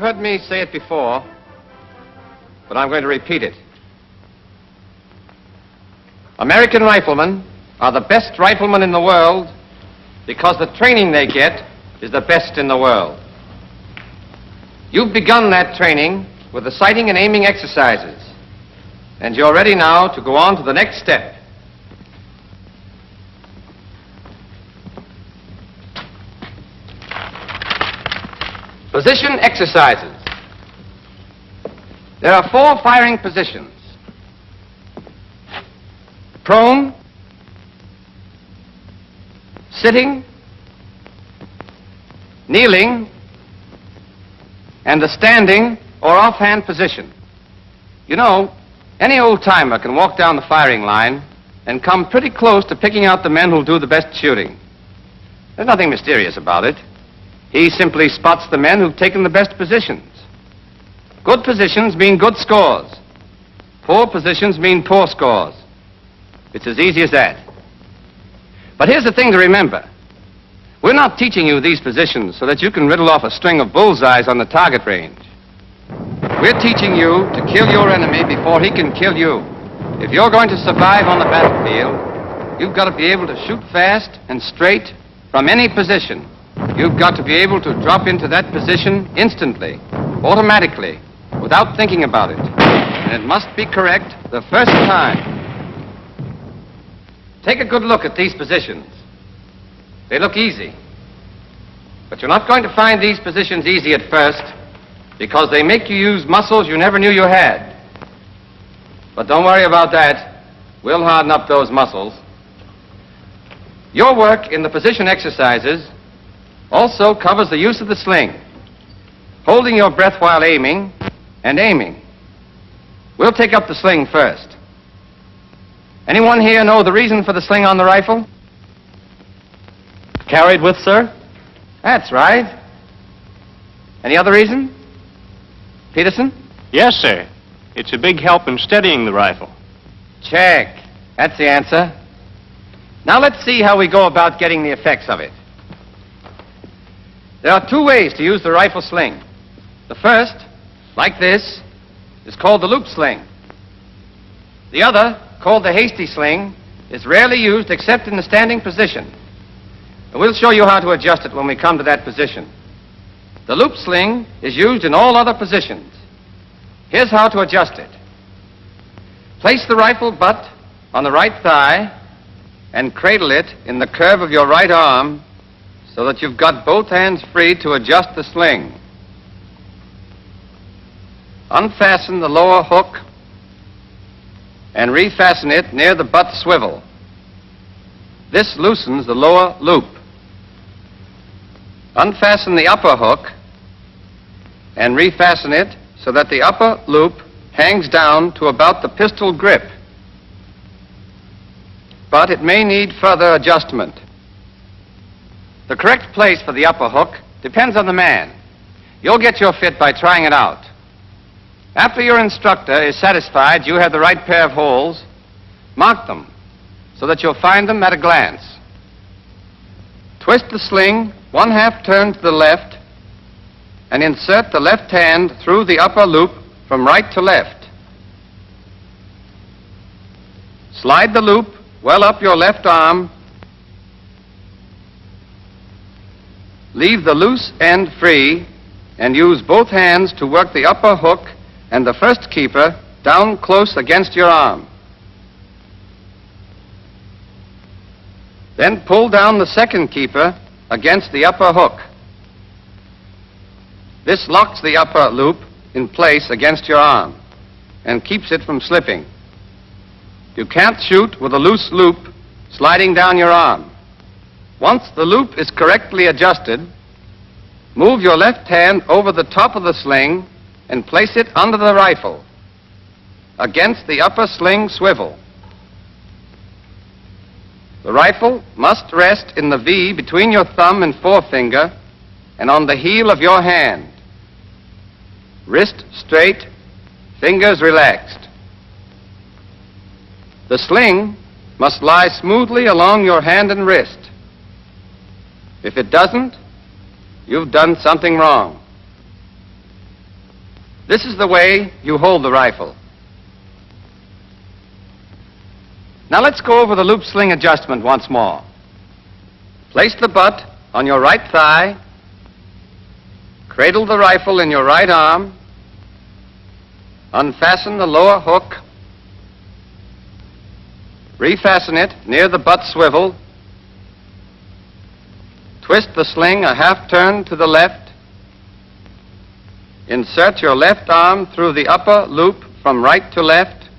heard me say it before, but I'm going to repeat it. American riflemen are the best riflemen in the world because the training they get is the best in the world. You've begun that training with the sighting and aiming exercises, and you're ready now to go on to the next step. Position exercises. There are 4 firing positions: prone, sitting, kneeling, and the standing or offhand position. You know, any old-timer can walk down the firing line and come pretty close to picking out the men who'll do the best shooting. There's nothing mysterious about it. He simply spots the men who've taken the best positions. Good positions mean good scores. Poor positions mean poor scores. It's as easy as that. But here's the thing to remember. We're not teaching you these positions so that you can riddle off a string of bullseyes on the target range. We're teaching you to kill your enemy before he can kill you. If you're going to survive on the battlefield, you've got to be able to shoot fast and straight from any position. You've got to be able to drop into that position instantly, automatically, without thinking about it. And it must be correct the first time. Take a good look at these positions. They look easy. But you're not going to find these positions easy at first because they make you use muscles you never knew you had. But don't worry about that. We'll harden up those muscles. Your work in the position exercises also covers the use of the sling, holding your breath while aiming and aiming. We'll take up the sling first. Anyone here know the reason for the sling on the rifle? Carried with, sir? That's right. Any other reason? Peterson? Yes, sir. It's a big help in steadying the rifle. Check. That's the answer. Now let's see how we go about getting the effects of it. There are 2 ways to use the rifle sling. The first, like this, is called the loop sling. The other, called the hasty sling, is rarely used except in the standing position. And we'll show you how to adjust it when we come to that position. The loop sling is used in all other positions. Here's how to adjust it. Place the rifle butt on the right thigh and cradle it in the curve of your right arm so that you've got both hands free to adjust the sling. Unfasten the lower hook and refasten it near the butt swivel. This loosens the lower loop. Unfasten the upper hook and refasten it so that the upper loop hangs down to about the pistol grip. But it may need further adjustment. The correct place for the upper hook depends on the man. You'll get your fit by trying it out. After your instructor is satisfied you have the right pair of holes, mark them so that you'll find them at a glance. Twist the sling 1/2 turn to the left and insert the left hand through the upper loop from right to left. Slide the loop well up your left arm. Leave the loose end free and use both hands to work the upper hook and the first keeper down close against your arm. Then pull down the second keeper against the upper hook. This locks the upper loop in place against your arm and keeps it from slipping. You can't shoot with a loose loop sliding down your arm. Once the loop is correctly adjusted, move your left hand over the top of the sling and place it under the rifle against the upper sling swivel. The rifle must rest in the V between your thumb and forefinger and on the heel of your hand. Wrist straight, fingers relaxed. The sling must lie smoothly along your hand and wrist. If it doesn't, you've done something wrong. This is the way you hold the rifle. Now let's go over the loop sling adjustment once more. Place the butt on your right thigh, cradle the rifle in your right arm, unfasten the lower hook, refasten it near the butt swivel, twist the sling a half turn to the left, insert your left arm through the upper loop from right to left,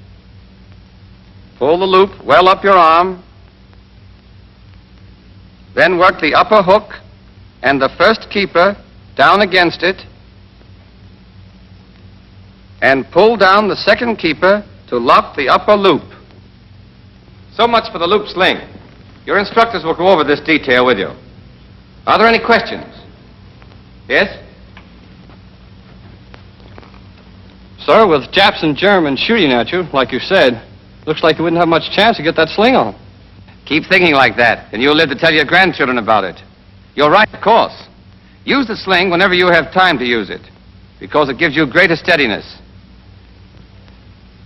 pull the loop well up your arm, then work the upper hook and the first keeper down against it, and pull down the second keeper to lock the upper loop. So much for the loop sling. Your instructors will go over this detail with you. Are there any questions? Yes? Sir, with Japs and Germans shooting at you, like you said, looks like you wouldn't have much chance to get that sling on. Keep thinking like that, and you'll live to tell your grandchildren about it. You're right, of course. Use the sling whenever you have time to use it, because it gives you greater steadiness.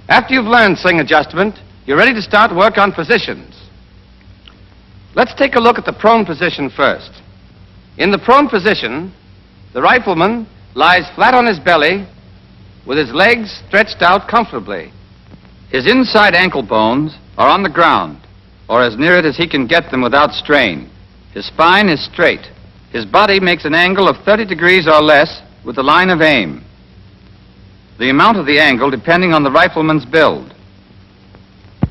After you've learned sling adjustment, you're ready to start work on positions. Let's take a look at the prone position first. In the prone position, the rifleman lies flat on his belly with his legs stretched out comfortably. His inside ankle bones are on the ground, or as near it as he can get them without strain. His spine is straight. His body makes an angle of 30 degrees or less with the line of aim. The amount of the angle depending on the rifleman's build.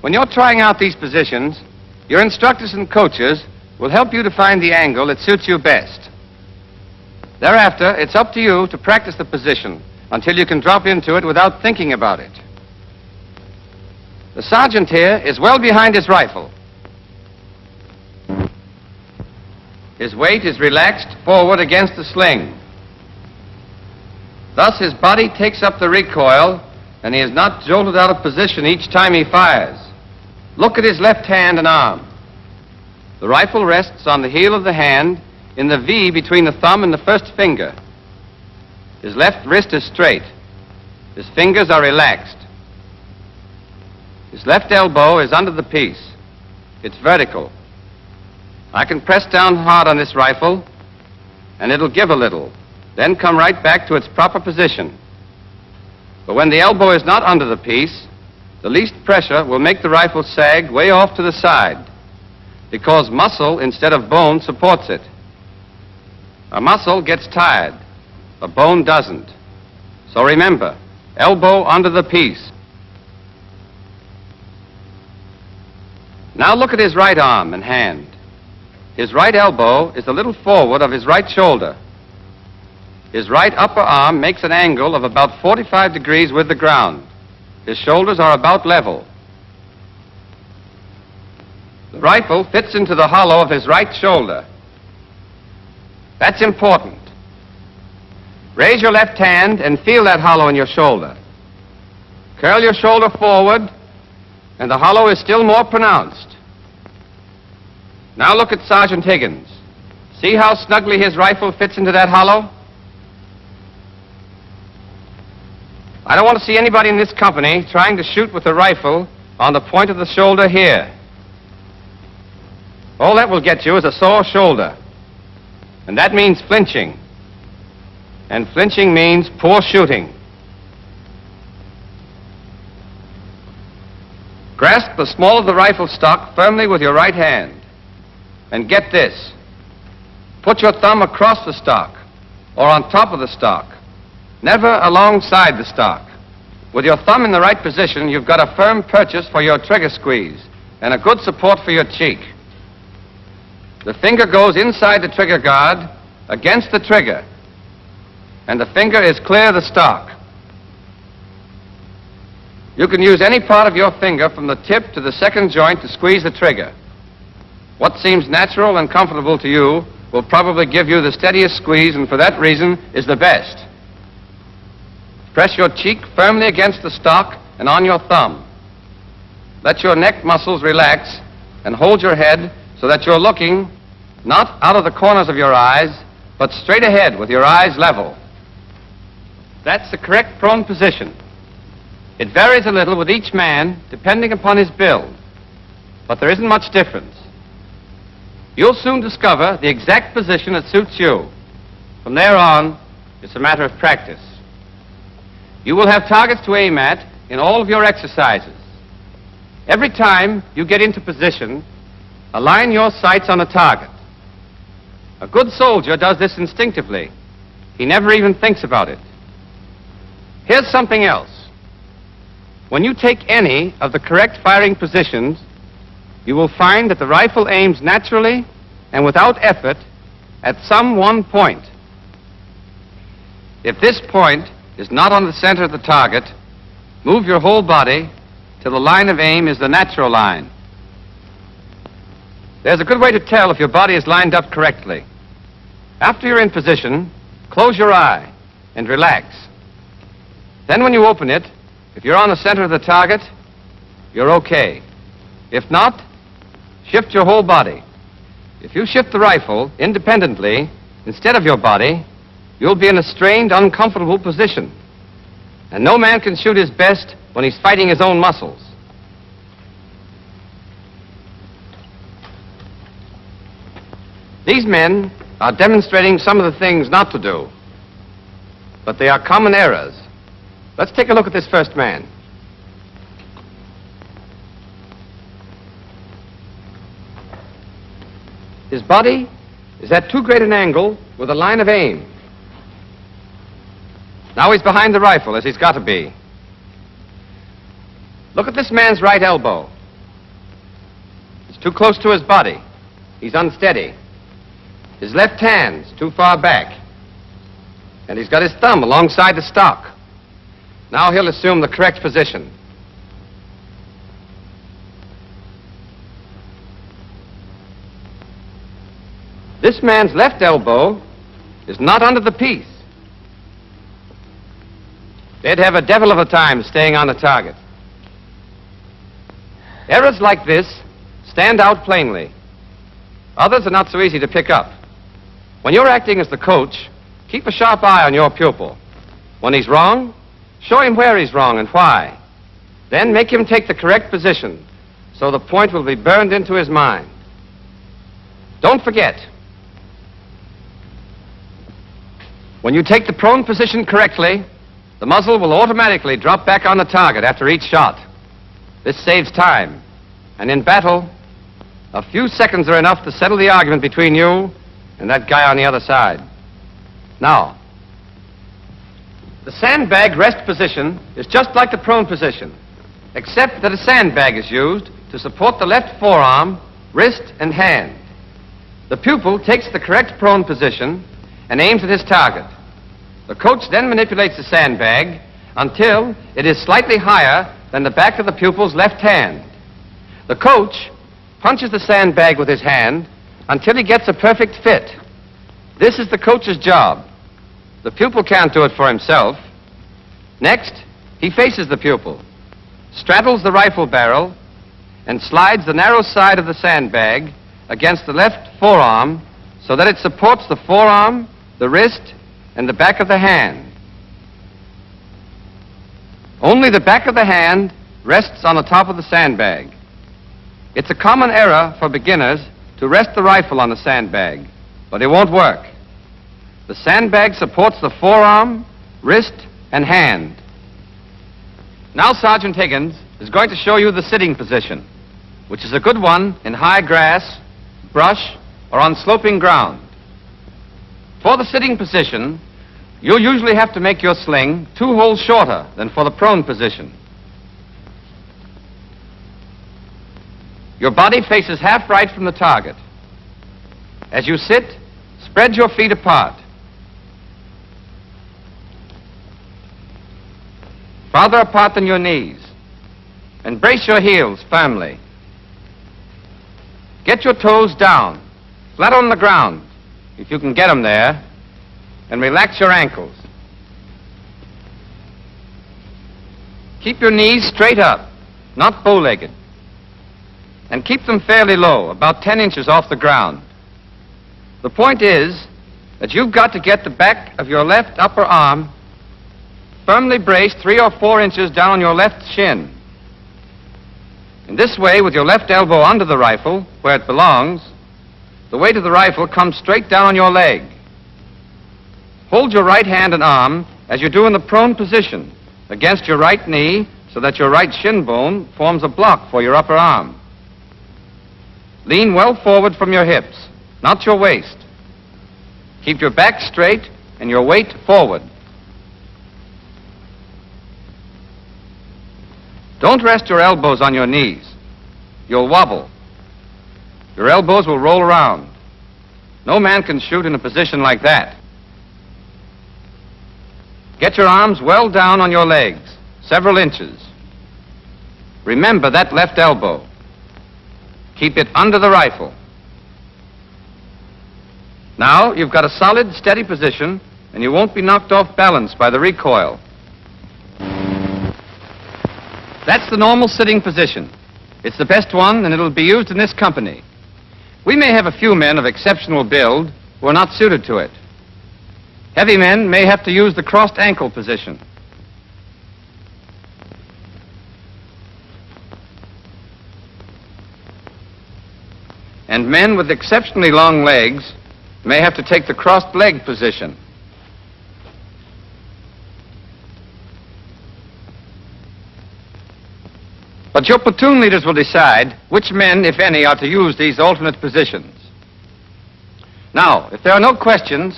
When you're trying out these positions, your instructors and coaches will help you to find the angle that suits you best. Thereafter, it's up to you to practice the position until you can drop into it without thinking about it. The sergeant here is well behind his rifle. His weight is relaxed forward against the sling. Thus, his body takes up the recoil, and he is not jolted out of position each time he fires. Look at his left hand and arm. The rifle rests on the heel of the hand in the V between the thumb and the first finger. His left wrist is straight. His fingers are relaxed. His left elbow is under the piece. It's vertical. I can press down hard on this rifle, and it'll give a little, then come right back to its proper position. But when the elbow is not under the piece, the least pressure will make the rifle sag way off to the side, because muscle instead of bone supports it. A muscle gets tired, a bone doesn't. So remember, elbow under the piece. Now look at his right arm and hand. His right elbow is a little forward of his right shoulder. His right upper arm makes an angle of about 45 degrees with the ground. His shoulders are about level. The rifle fits into the hollow of his right shoulder. That's important. Raise your left hand and feel that hollow in your shoulder. Curl your shoulder forward, and the hollow is still more pronounced. Now look at Sergeant Higgins. See how snugly his rifle fits into that hollow? I don't want to see anybody in this company trying to shoot with a rifle on the point of the shoulder here. All that will get you is a sore shoulder. And that means flinching. And flinching means poor shooting. Grasp the small of the rifle stock firmly with your right hand. And get this. Put your thumb across the stock or on top of the stock, never alongside the stock. With your thumb in the right position, you've got a firm purchase for your trigger squeeze and a good support for your cheek. The finger goes inside the trigger guard against the trigger, and the finger is clear of the stock. You can use any part of your finger from the tip to the second joint to squeeze the trigger. What seems natural and comfortable to you will probably give you the steadiest squeeze, and for that reason is the best. Press your cheek firmly against the stock and on your thumb. Let your neck muscles relax and hold your head so that you're looking not out of the corners of your eyes, but straight ahead with your eyes level. That's the correct prone position. It varies a little with each man, depending upon his build, but there isn't much difference. You'll soon discover the exact position that suits you. From there on, it's a matter of practice. You will have targets to aim at in all of your exercises. Every time you get into position, align your sights on a target. A good soldier does this instinctively. He never even thinks about it. Here's something else. When you take any of the correct firing positions, you will find that the rifle aims naturally and without effort at some one point. If this point is not on the center of the target, move your whole body till the line of aim is the natural line. There's a good way to tell if your body is lined up correctly. After you're in position, close your eye and relax. Then when you open it, if you're on the center of the target, you're okay. If not, shift your whole body. If you shift the rifle independently instead of your body, you'll be in a strained, uncomfortable position. And no man can shoot his best when he's fighting his own muscles. These men are demonstrating some of the things not to do, but they are common errors. Let's take a look at this first man. His body is at too great an angle with a line of aim. Now he's behind the rifle, as he's got to be. Look at this man's right elbow. It's too close to his body. He's unsteady. His left hand's too far back. And he's got his thumb alongside the stock. Now he'll assume the correct position. This man's left elbow is not under the piece. They'd have a devil of a time staying on the target. Errors like this stand out plainly. Others are not so easy to pick up. When you're acting as the coach, keep a sharp eye on your pupil. When he's wrong, show him where he's wrong and why. Then make him take the correct position so the point will be burned into his mind. Don't forget, when you take the prone position correctly, the muzzle will automatically drop back on the target after each shot. This saves time. And in battle, a few seconds are enough to settle the argument between you and that guy on the other side. Now, the sandbag rest position is just like the prone position, except that a sandbag is used to support the left forearm, wrist, and hand. The pupil takes the correct prone position and aims at his target. The coach then manipulates the sandbag until it is slightly higher than the back of the pupil's left hand. The coach punches the sandbag with his hand until he gets a perfect fit. This is the coach's job. The pupil can't do it for himself. Next, he faces the pupil, straddles the rifle barrel, and slides the narrow side of the sandbag against the left forearm so that it supports the forearm, the wrist, and the back of the hand. Only the back of the hand rests on the top of the sandbag. It's a common error for beginners to rest the rifle on the sandbag, but it won't work. The sandbag supports the forearm, wrist, and hand. Now Sergeant Higgins is going to show you the sitting position, which is a good one in high grass, brush, or on sloping ground. For the sitting position, you'll usually have to make your sling 2 holes shorter than for the prone position. Your body faces half right from the target. As you sit, spread your feet apart. Farther apart than your knees. And brace your heels firmly. Get your toes down, flat on the ground, if you can get them there, and relax your ankles. Keep your knees straight up, not bow-legged. And keep them fairly low, about 10 inches off the ground. The point is that you've got to get the back of your left upper arm firmly braced 3 or 4 inches down on your left shin. In this way, with your left elbow under the rifle, where it belongs, the weight of the rifle comes straight down on your leg. Hold your right hand and arm as you do in the prone position against your right knee so that your right shin bone forms a block for your upper arm. Lean well forward from your hips, not your waist. Keep your back straight and your weight forward. Don't rest your elbows on your knees. You'll wobble. Your elbows will roll around. No man can shoot in a position like that. Get your arms well down on your legs, several inches. Remember that left elbow. Keep it under the rifle. Now you've got a solid, steady position, and you won't be knocked off balance by the recoil. That's the normal sitting position. It's the best one, and it'll be used in this company. We may have a few men of exceptional build who are not suited to it. Heavy men may have to use the crossed ankle position. And men with exceptionally long legs may have to take the crossed leg position. But your platoon leaders will decide which men, if any, are to use these alternate positions. Now, if there are no questions,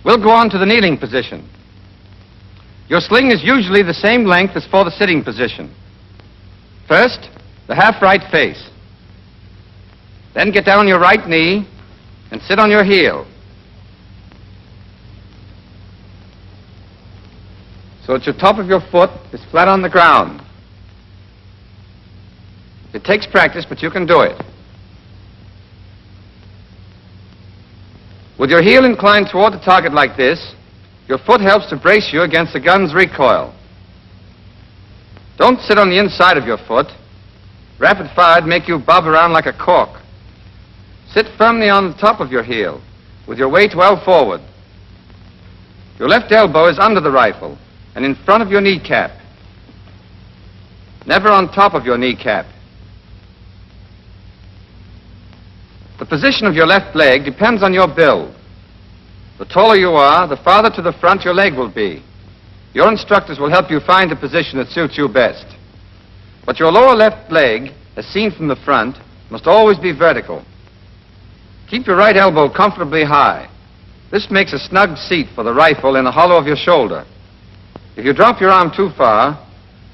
we'll go on to the kneeling position. Your sling is usually the same length as for the sitting position. First, the half right face. Then get down on your right knee and sit on your heel, so that your top of your foot is flat on the ground. It takes practice, but you can do it. With your heel inclined toward the target like this, your foot helps to brace you against the gun's recoil. Don't sit on the inside of your foot. Rapid fire'd make you bob around like a cork. Sit firmly on the top of your heel, with your weight well forward. Your left elbow is under the rifle and in front of your kneecap, never on top of your kneecap. The position of your left leg depends on your build. The taller you are, the farther to the front your leg will be. Your instructors will help you find the position that suits you best. But your lower left leg, as seen from the front, must always be vertical. Keep your right elbow comfortably high. This makes a snug seat for the rifle in the hollow of your shoulder. If you drop your arm too far,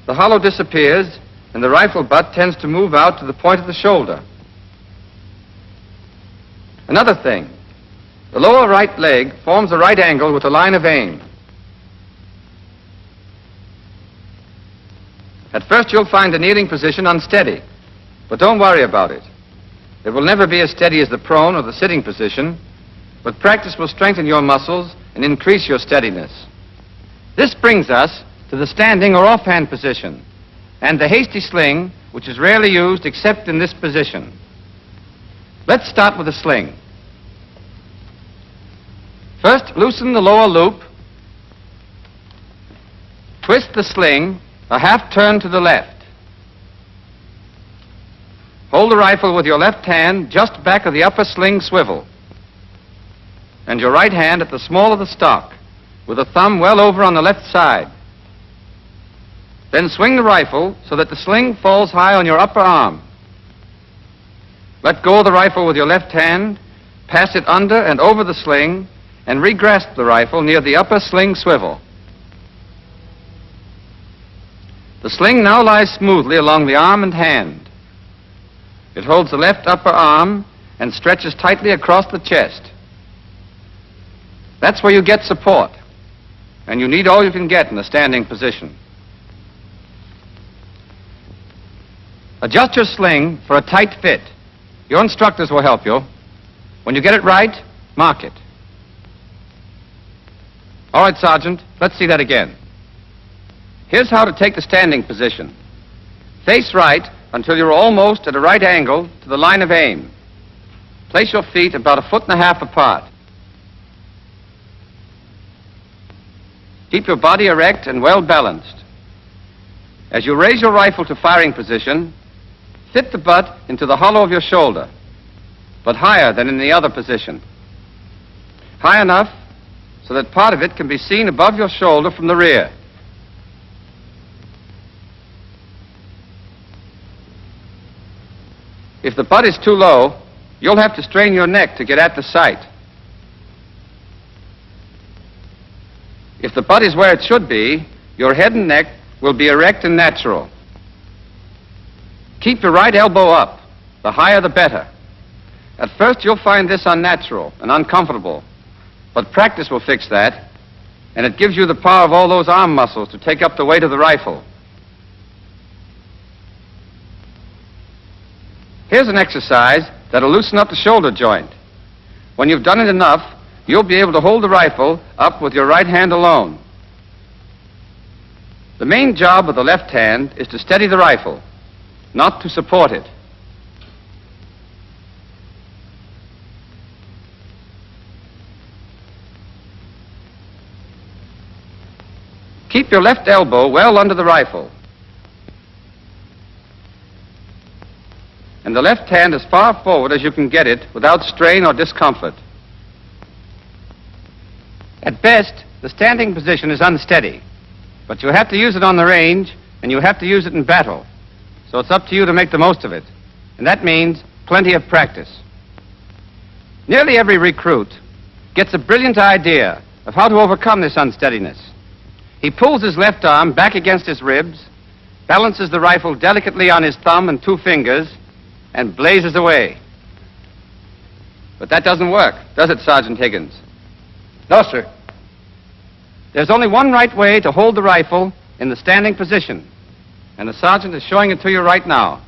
the hollow disappears and the rifle butt tends to move out to the point of the shoulder. Another thing, the lower right leg forms a right angle with the line of aim. At first you'll find the kneeling position unsteady, but don't worry about it. It will never be as steady as the prone or the sitting position, but practice will strengthen your muscles and increase your steadiness. This brings us to the standing or offhand position and the hasty sling, which is rarely used except in this position. Let's start with the sling. First, loosen the lower loop. Twist the sling a half turn to the left. Hold the rifle with your left hand just back of the upper sling swivel, and your right hand at the small of the stock, with the thumb well over on the left side. Then swing the rifle so that the sling falls high on your upper arm. Let go of the rifle with your left hand, pass it under and over the sling, and re-grasp the rifle near the upper sling swivel. The sling now lies smoothly along the arm and hand. It holds the left upper arm and stretches tightly across the chest. That's where you get support, and you need all you can get in a standing position. Adjust your sling for a tight fit. Your instructors will help you. When you get it right, mark it. All right, Sergeant, let's see that again. Here's how to take the standing position. Face right until you're almost at a right angle to the line of aim. Place your feet about 1.5 feet apart. Keep your body erect and well balanced. As you raise your rifle to firing position, fit the butt into the hollow of your shoulder, but higher than in the other position. High enough so that part of it can be seen above your shoulder from the rear. If the butt is too low, you'll have to strain your neck to get at the sight. If the butt is where it should be, your head and neck will be erect and natural. Keep your right elbow up. The higher, the better. At first, you'll find this unnatural and uncomfortable, but practice will fix that, and it gives you the power of all those arm muscles to take up the weight of the rifle. Here's an exercise that'll loosen up the shoulder joint. When you've done it enough, you'll be able to hold the rifle up with your right hand alone. The main job of the left hand is to steady the rifle, not to support it. Keep your left elbow well under the rifle, and the left hand as far forward as you can get it without strain or discomfort. At best, the standing position is unsteady, but you have to use it on the range, and you have to use it in battle. So it's up to you to make the most of it, and that means plenty of practice. Nearly every recruit gets a brilliant idea of how to overcome this unsteadiness. He pulls his left arm back against his ribs, balances the rifle delicately on his thumb and 2 fingers, and blazes away. But that doesn't work, does it, Sergeant Higgins? No, sir. There's only one right way to hold the rifle in the standing position, and the sergeant is showing it to you right now.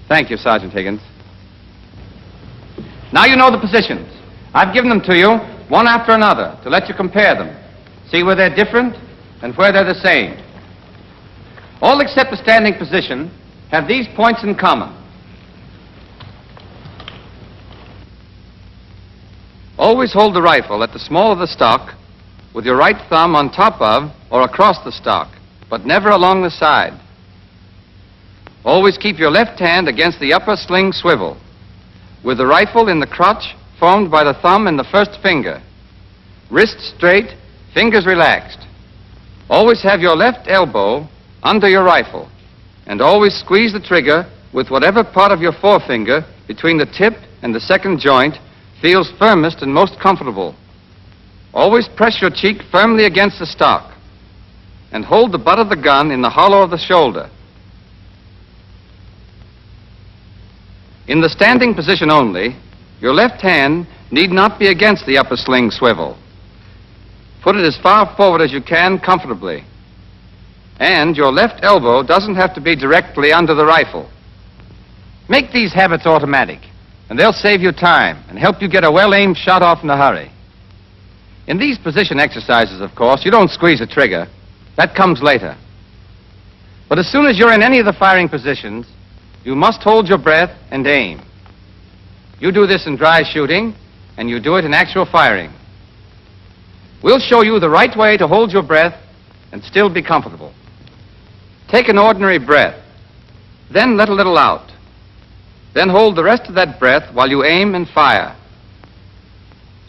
Thank you, Sergeant Higgins. Now you know the positions. I've given them to you, one after another, to let you compare them. See where they're different and where they're the same. All except the standing position have these points in common. Always hold the rifle at the small of the stock with your right thumb on top of or across the stock, but never along the side. Always keep your left hand against the upper sling swivel, with the rifle in the crotch formed by the thumb and the first finger. Wrists straight, fingers relaxed. Always have your left elbow under your rifle, and always squeeze the trigger with whatever part of your forefinger between the tip and the second joint feels firmest and most comfortable. Always press your cheek firmly against the stock, and hold the butt of the gun in the hollow of the shoulder. In the standing position only, your left hand need not be against the upper sling swivel. Put it as far forward as you can comfortably. And your left elbow doesn't have to be directly under the rifle. Make these habits automatic, and they'll save you time and help you get a well-aimed shot off in a hurry. In these position exercises, of course, you don't squeeze a trigger. That comes later. But as soon as you're in any of the firing positions, you must hold your breath and aim. You do this in dry shooting, and you do it in actual firing. We'll show you the right way to hold your breath and still be comfortable. Take an ordinary breath, then let a little out. Then hold the rest of that breath while you aim and fire.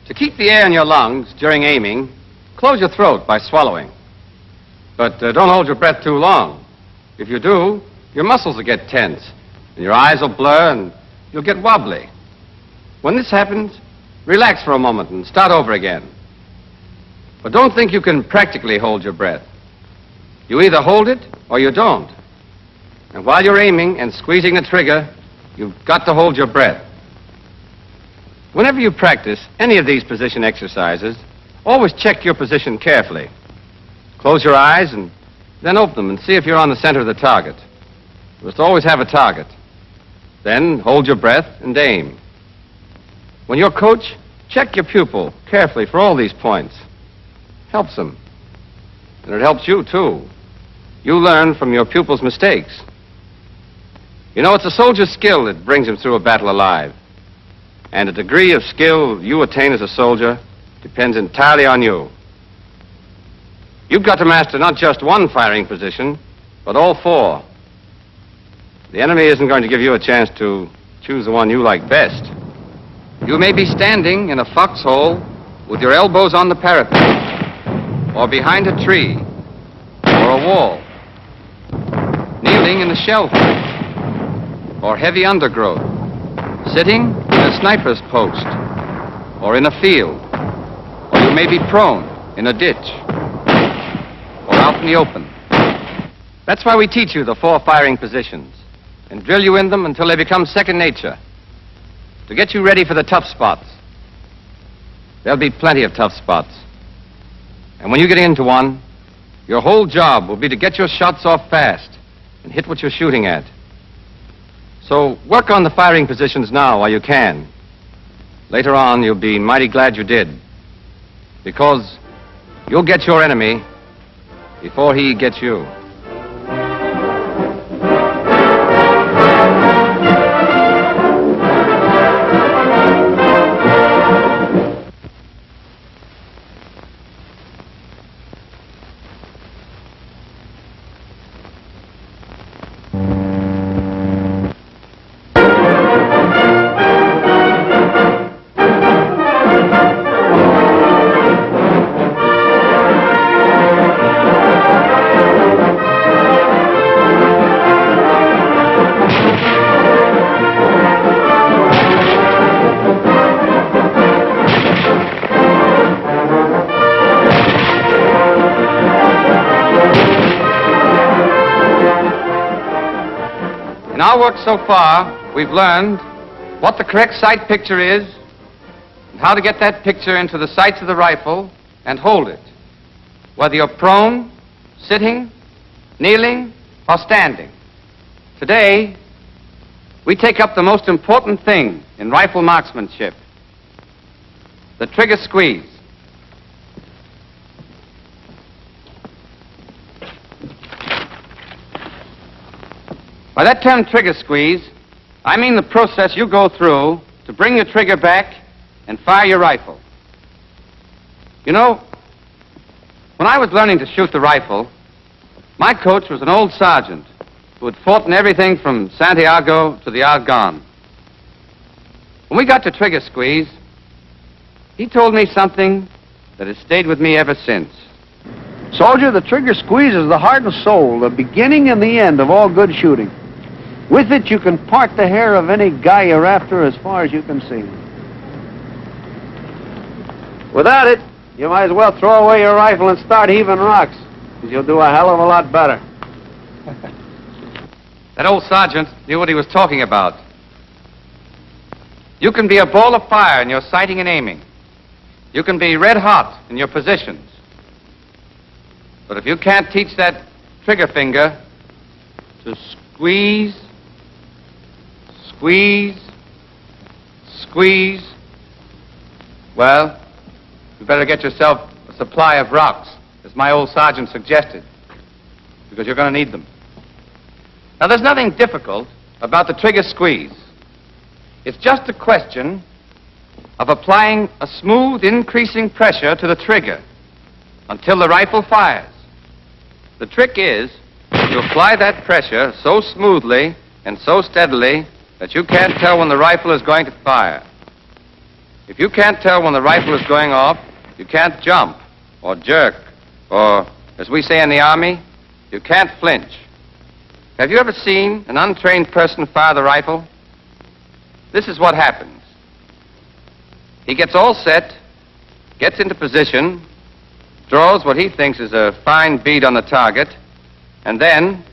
To keep the air in your lungs during aiming, close your throat by swallowing. But don't hold your breath too long. If you do, your muscles will get tense, and your eyes will blur, and you'll get wobbly. When this happens, relax for a moment and start over again. But don't think you can practically hold your breath. You either hold it or you don't. And while you're aiming and squeezing the trigger, you've got to hold your breath. Whenever you practice any of these position exercises, always check your position carefully. Close your eyes and then open them and see if you're on the center of the target. You must always have a target. Then hold your breath and aim. When you're coach, check your pupil carefully for all these points. Helps them. And it helps you, too. You learn from your pupil's mistakes. You know, it's a soldier's skill that brings him through a battle alive. And the degree of skill you attain as a soldier depends entirely on you. You've got to master not just one firing position, but all four. The enemy isn't going to give you a chance to choose the one you like best. You may be standing in a foxhole with your elbows on the parapet, or behind a tree, or a wall, kneeling in a shelter, or heavy undergrowth, sitting in a sniper's post, or in a field, or you may be prone in a ditch, or out in the open. That's why we teach you the four firing positions and drill you in them until they become second nature, to get you ready for the tough spots. There'll be plenty of tough spots. And when you get into one, your whole job will be to get your shots off fast and hit what you're shooting at. So work on the firing positions now while you can. Later on, you'll be mighty glad you did, because you'll get your enemy before he gets you. In our work so far, we've learned what the correct sight picture is and how to get that picture into the sights of the rifle and hold it, whether you're prone, sitting, kneeling, or standing. Today, we take up the most important thing in rifle marksmanship, the trigger squeeze. By that term, trigger squeeze, I mean the process you go through to bring your trigger back and fire your rifle. You know, when I was learning to shoot the rifle, my coach was an old sergeant who had fought in everything from Santiago to the Argonne. When we got to trigger squeeze, he told me something that has stayed with me ever since. Soldier, the trigger squeeze is the heart and soul, the beginning and the end of all good shooting. With it, you can part the hair of any guy you're after as far as you can see. Without it, you might as well throw away your rifle and start heaving rocks, because you'll do a hell of a lot better. That old sergeant knew what he was talking about. You can be a ball of fire in your sighting and aiming. You can be red hot in your positions. But if you can't teach that trigger finger to squeeze, squeeze, squeeze, well, you better get yourself a supply of rocks, as my old sergeant suggested, because you're going to need them. Now, there's nothing difficult about the trigger squeeze. It's just a question of applying a smooth, increasing pressure to the trigger until the rifle fires. The trick is to apply that pressure so smoothly and so steadily that you can't tell when the rifle is going to fire. If you can't tell when the rifle is going off, you can't jump or jerk, or, as we say in the Army, you can't flinch. Have you ever seen an untrained person fire the rifle? This is what happens. He gets all set, gets into position, draws what he thinks is a fine bead on the target, and then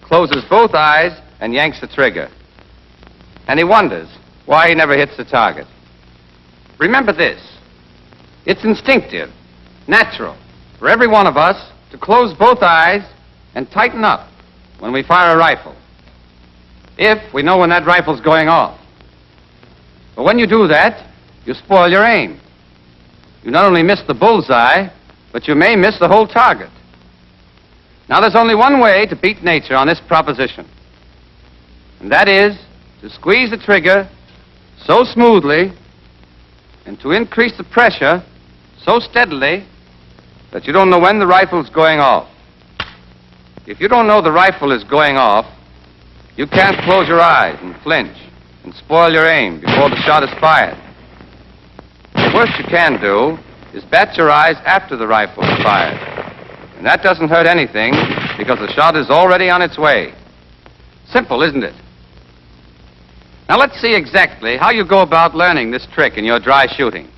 closes both eyes and yanks the trigger. And he wonders why he never hits the target. Remember this. It's instinctive, natural, for every one of us to close both eyes and tighten up when we fire a rifle, if we know when that rifle's going off. But when you do that, you spoil your aim. You not only miss the bullseye, but you may miss the whole target. Now, there's only one way to beat nature on this proposition. And that is to squeeze the trigger so smoothly and to increase the pressure so steadily that you don't know when the rifle's going off. If you don't know the rifle is going off, you can't close your eyes and flinch and spoil your aim before the shot is fired. The worst you can do is bat your eyes after the rifle is fired. And that doesn't hurt anything because the shot is already on its way. Simple, isn't it? Now let's see exactly how you go about learning this trick in your dry shooting.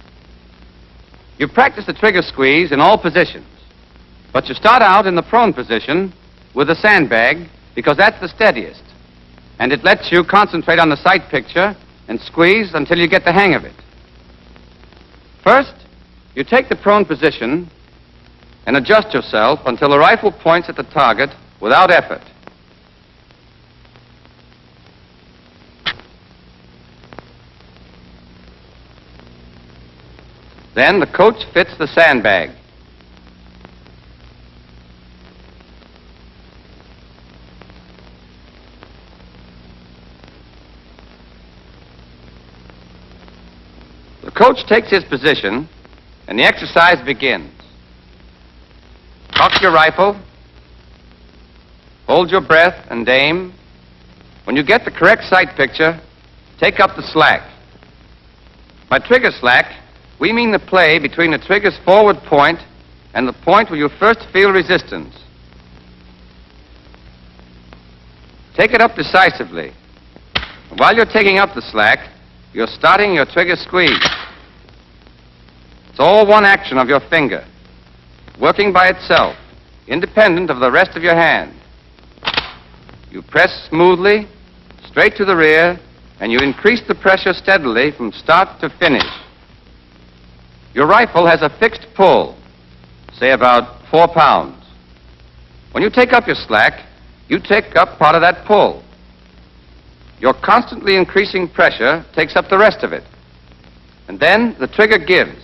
You practice the trigger squeeze in all positions, but you start out in the prone position with a sandbag because that's the steadiest, and it lets you concentrate on the sight picture and squeeze until you get the hang of it. First, you take the prone position and adjust yourself until the rifle points at the target without effort. Then the coach fits the sandbag. The coach takes his position, and the exercise begins. Cock your rifle, hold your breath and aim. When you get the correct sight picture, take up the slack. By trigger slack, we mean the play between the trigger's forward point and the point where you first feel resistance. Take it up decisively. While you're taking up the slack, you're starting your trigger squeeze. It's all one action of your finger, working by itself, independent of the rest of your hand. You press smoothly, straight to the rear, and you increase the pressure steadily from start to finish. Your rifle has a fixed pull, say about 4 pounds. When you take up your slack, you take up part of that pull. Your constantly increasing pressure takes up the rest of it. And then the trigger gives,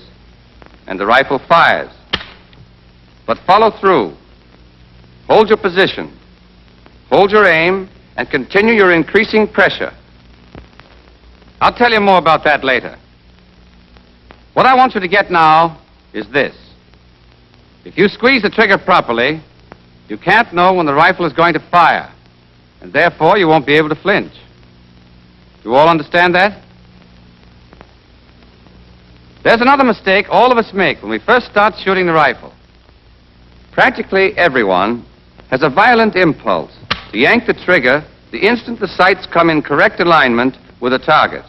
and the rifle fires. But follow through. Hold your position. Hold your aim, and continue your increasing pressure. I'll tell you more about that later. What I want you to get now is this. If you squeeze the trigger properly, you can't know when the rifle is going to fire, and therefore you won't be able to flinch. You all understand that? There's another mistake all of us make when we first start shooting the rifle. Practically everyone has a violent impulse to yank the trigger the instant the sights come in correct alignment with a target.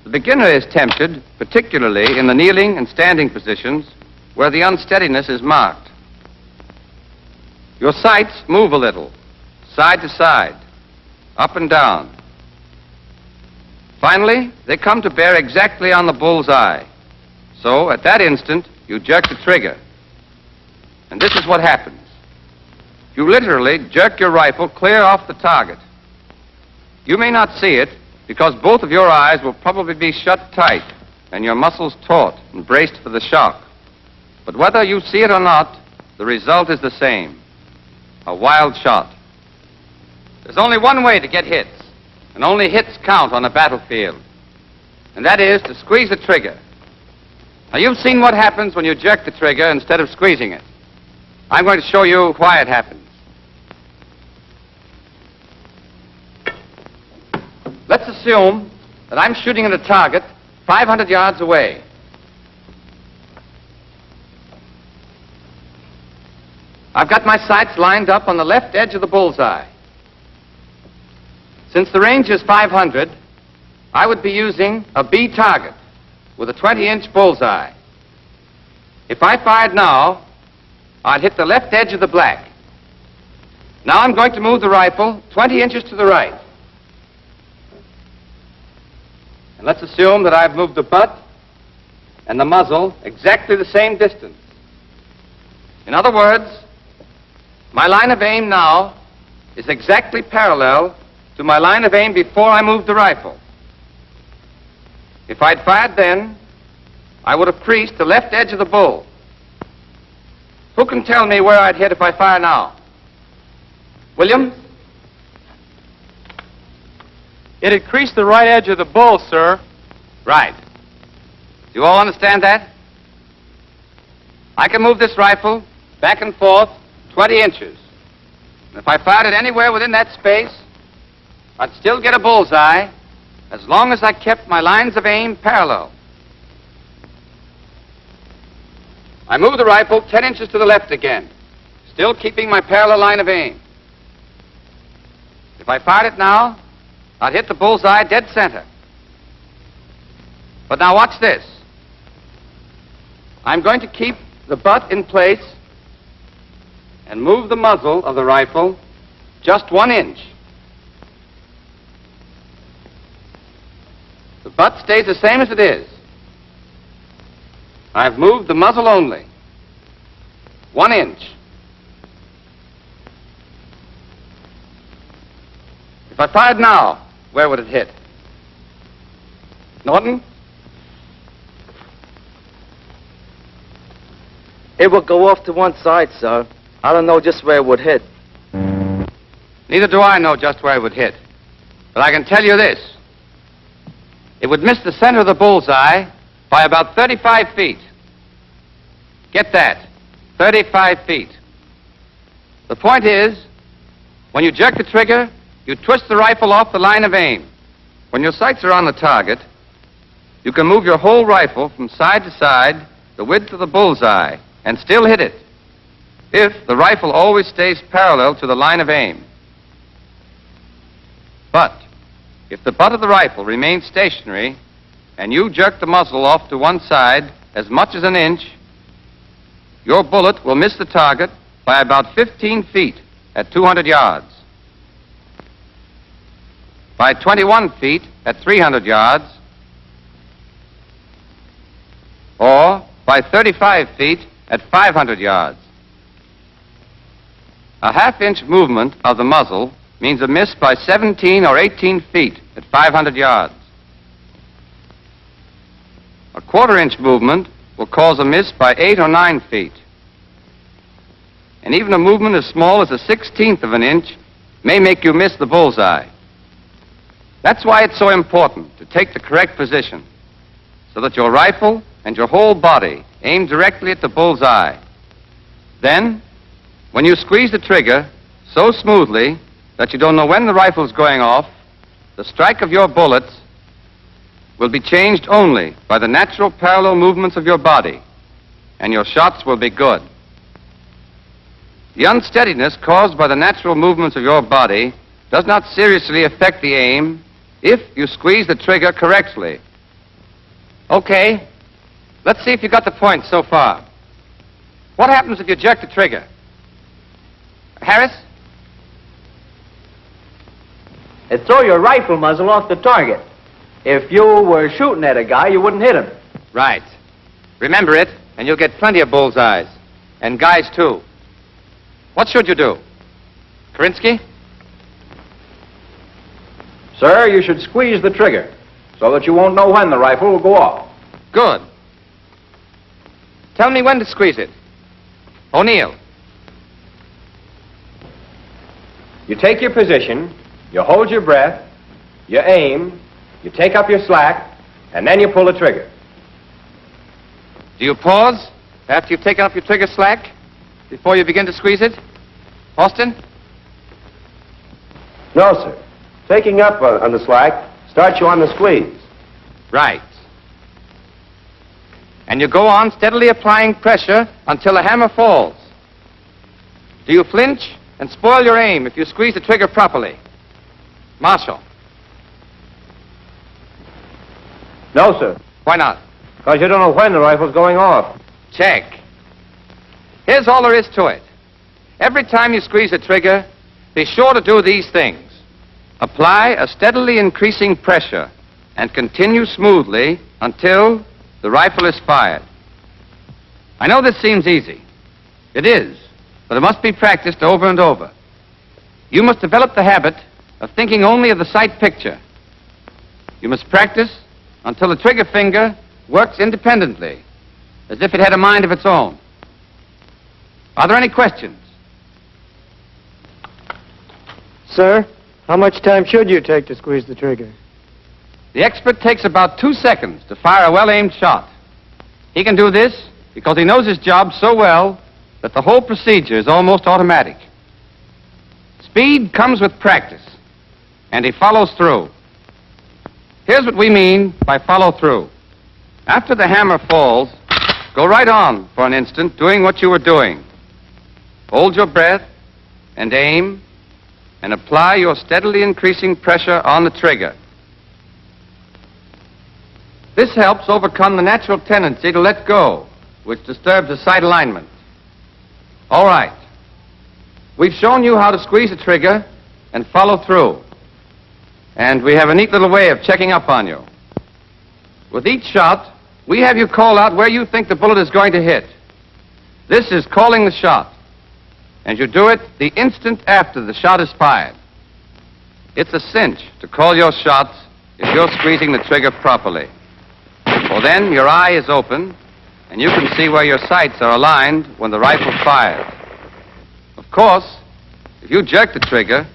The beginner is tempted, particularly in the kneeling and standing positions, where the unsteadiness is marked. Your sights move a little, side to side, up and down. Finally, they come to bear exactly on the bull's eye. So, at that instant, you jerk the trigger. And this is what happens. You literally jerk your rifle clear off the target. You may not see it, because both of your eyes will probably be shut tight and your muscles taut and braced for the shock. But whether you see it or not, the result is the same. A wild shot. There's only one way to get hits, and only hits count on a battlefield. And that is to squeeze the trigger. Now, you've seen what happens when you jerk the trigger instead of squeezing it. I'm going to show you why it happens. Let's assume that I'm shooting at a target 500 yards away. I've got my sights lined up on the left edge of the bullseye. Since the range is 500, I would be using a B target with a 20-inch bullseye. If I fired now, I'd hit the left edge of the black. Now I'm going to move the rifle 20 inches to the right. And let's assume that I've moved the butt and the muzzle exactly the same distance. In other words, my line of aim now is exactly parallel to my line of aim before I moved the rifle. If I'd fired then, I would have creased the left edge of the bull. Who can tell me where I'd hit if I fire now? William? It had creased the right edge of the bull, sir. Right. Do you all understand that? I can move this rifle back and forth 20 inches. And if I fired it anywhere within that space, I'd still get a bullseye as long as I kept my lines of aim parallel. I move the rifle 10 inches to the left again, still keeping my parallel line of aim. If I fired it now, I'd hit the bullseye dead center. But now watch this. I'm going to keep the butt in place and move the muzzle of the rifle just 1 inch. The butt stays the same as it is. I've moved the muzzle only 1 inch. If I fired now, where would it hit? Norton? It would go off to one side, sir. I don't know just where it would hit. Neither do I know just where it would hit. But I can tell you this. It would miss the center of the bullseye by about 35 feet. Get that. 35 feet. The point is, when you jerk the trigger, you twist the rifle off the line of aim. When your sights are on the target, you can move your whole rifle from side to side the width of the bullseye and still hit it, if the rifle always stays parallel to the line of aim. But if the butt of the rifle remains stationary and you jerk the muzzle off to one side as much as 1 inch, your bullet will miss the target by about 15 feet at 200 yards, by 21 feet at 300 yards, or by 35 feet at 500 yards. A half-inch movement of the muzzle means a miss by 17 or 18 feet at 500 yards. A quarter-inch movement will cause a miss by 8 or 9 feet. And even a movement as small as a 1/16 of an inch may make you miss the bullseye. That's why it's so important to take the correct position, so that your rifle and your whole body aim directly at the bullseye. Then, when you squeeze the trigger so smoothly that you don't know when the rifle's going off, the strike of your bullets will be changed only by the natural parallel movements of your body, and your shots will be good. The unsteadiness caused by the natural movements of your body does not seriously affect the aim if you squeeze the trigger correctly. Okay, let's see if you got the point so far. What happens if you jerk the trigger? Harris? It'd throw your rifle muzzle off the target. If you were shooting at a guy, you wouldn't hit him. Right. Remember it, and you'll get plenty of bullseyes. And guys, too. What should you do? Kerensky? Sir, you should squeeze the trigger so that you won't know when the rifle will go off. Good. Tell me when to squeeze it. O'Neill. You take your position, you hold your breath, you aim, you take up your slack, and then you pull the trigger. Do you pause after you've taken up your trigger slack before you begin to squeeze it? Austin? No, sir. Taking up on the slack starts you on the squeeze. Right. And you go on steadily applying pressure until the hammer falls. Do you flinch and spoil your aim if you squeeze the trigger properly? Marshall? No, sir. Why not? Because you don't know when the rifle's going off. Check. Here's all there is to it. Every time you squeeze the trigger, be sure to do these things. Apply a steadily increasing pressure and continue smoothly until the rifle is fired. I know this seems easy. It is, but it must be practiced over and over. You must develop the habit of thinking only of the sight picture. You must practice until the trigger finger works independently, as if it had a mind of its own. Are there any questions? Sir, How much time should you take to squeeze the trigger? The expert takes about 2 seconds to fire a well-aimed shot. He can do this because he knows his job so well that the whole procedure is almost automatic. Speed comes with practice, and he follows through. Here's what we mean by follow through. After the hammer falls, go right on for an instant doing what you were doing. Hold your breath and aim and apply your steadily increasing pressure on the trigger. This helps overcome the natural tendency to let go, which disturbs the sight alignment. All right. We've shown you how to squeeze the trigger and follow through. And we have a neat little way of checking up on you. With each shot, we have you call out where you think the bullet is going to hit. This is calling the shot. And you do it the instant after the shot is fired. It's a cinch to call your shots if you're squeezing the trigger properly. For then your eye is open, and you can see where your sights are aligned when the rifle fires. Of course, if you jerk the trigger,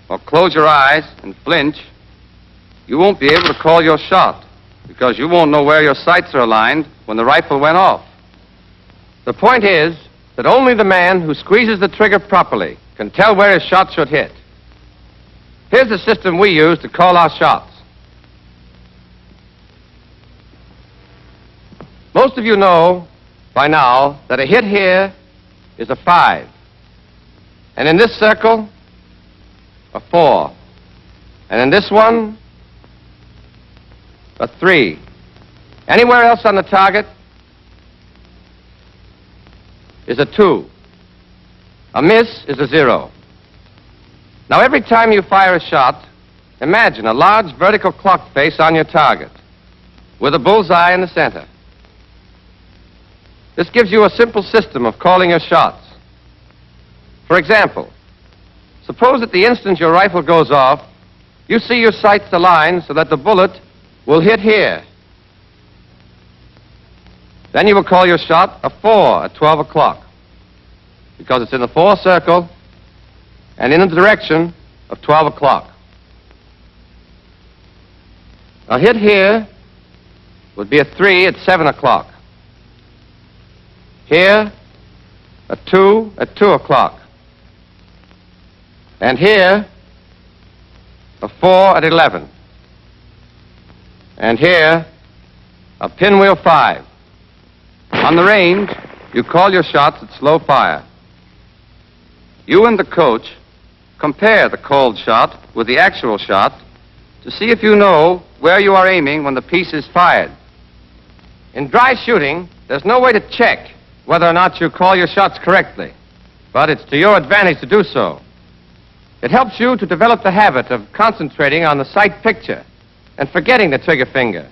or close your eyes and flinch, you won't be able to call your shot, because you won't know where your sights are aligned when the rifle went off. The point is that only the man who squeezes the trigger properly can tell where his shot should hit. Here's the system we use to call our shots. Most of you know by now that a hit here is a 5. And in this circle, a 4. And in this one, a 3. Anywhere else on the target is a 2. A miss is a 0. Now, every time you fire a shot, imagine a large vertical clock face on your target with a bullseye in the center. This gives you a simple system of calling your shots. For example, suppose at the instant your rifle goes off, you see your sights aligned so that the bullet will hit here. Then you will call your shot a 4 at 12 o'clock, because it's in the 4 circle and in the direction of 12 o'clock. A hit here would be a 3 at 7 o'clock. Here, a 2 at 2 o'clock. And here, a 4 at 11. And here, a pinwheel 5. On the range, you call your shots at slow fire. You and the coach compare the called shot with the actual shot to see if you know where you are aiming when the piece is fired. In dry shooting, there's no way to check whether or not you call your shots correctly, but it's to your advantage to do so. It helps you to develop the habit of concentrating on the sight picture and forgetting the trigger finger.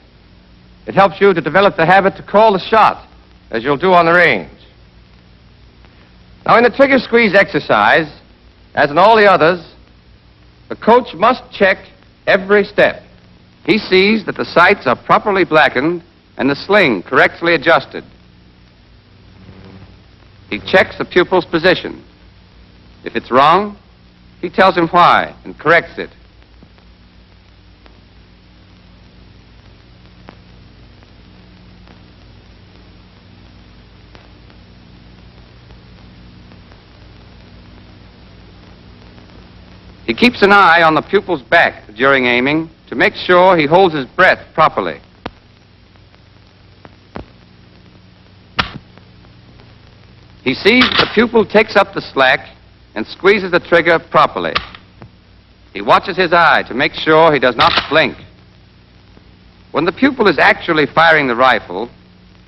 It helps you to develop the habit to call the shot, as you'll do on the range. Now, in the trigger squeeze exercise, as in all the others, the coach must check every step. He sees that the sights are properly blackened and the sling correctly adjusted. He checks the pupil's position. If it's wrong, he tells him why and corrects it. He keeps an eye on the pupil's back during aiming to make sure he holds his breath properly. He sees the pupil takes up the slack and squeezes the trigger properly. He watches his eye to make sure he does not blink. When the pupil is actually firing the rifle,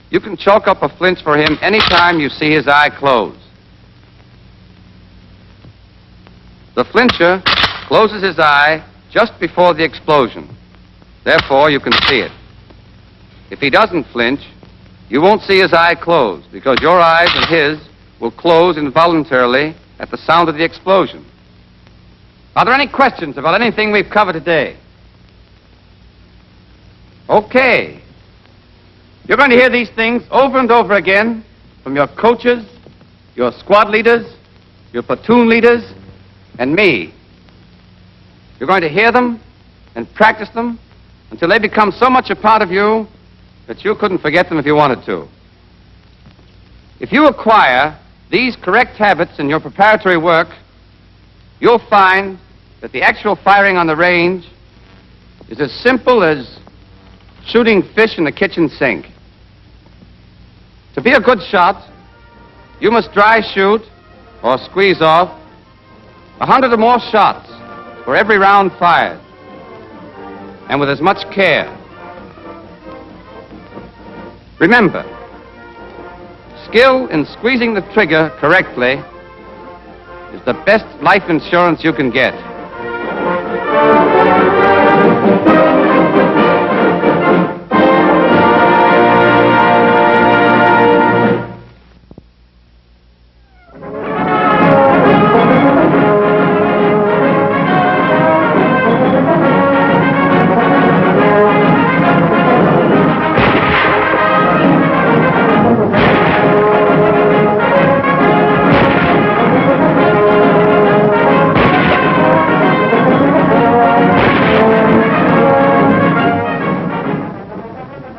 you can chalk up a flinch for him any time you see his eye close. The flincher closes his eye just before the explosion. Therefore, you can see it. If he doesn't flinch, you won't see his eye close, because your eyes and his will close involuntarily at the sound of the explosion. Are there any questions about anything we've covered today? Okay. You're going to hear these things over and over again from your coaches, your squad leaders, your platoon leaders, and me. You're going to hear them and practice them until they become so much a part of you that you couldn't forget them if you wanted to. If you acquire these correct habits in your preparatory work, you'll find that the actual firing on the range is as simple as shooting fish in the kitchen sink. To be a good shot, you must dry shoot or squeeze off 100 or more shots for every round fired, and with as much care. Remember, skill in squeezing the trigger correctly is the best life insurance you can get.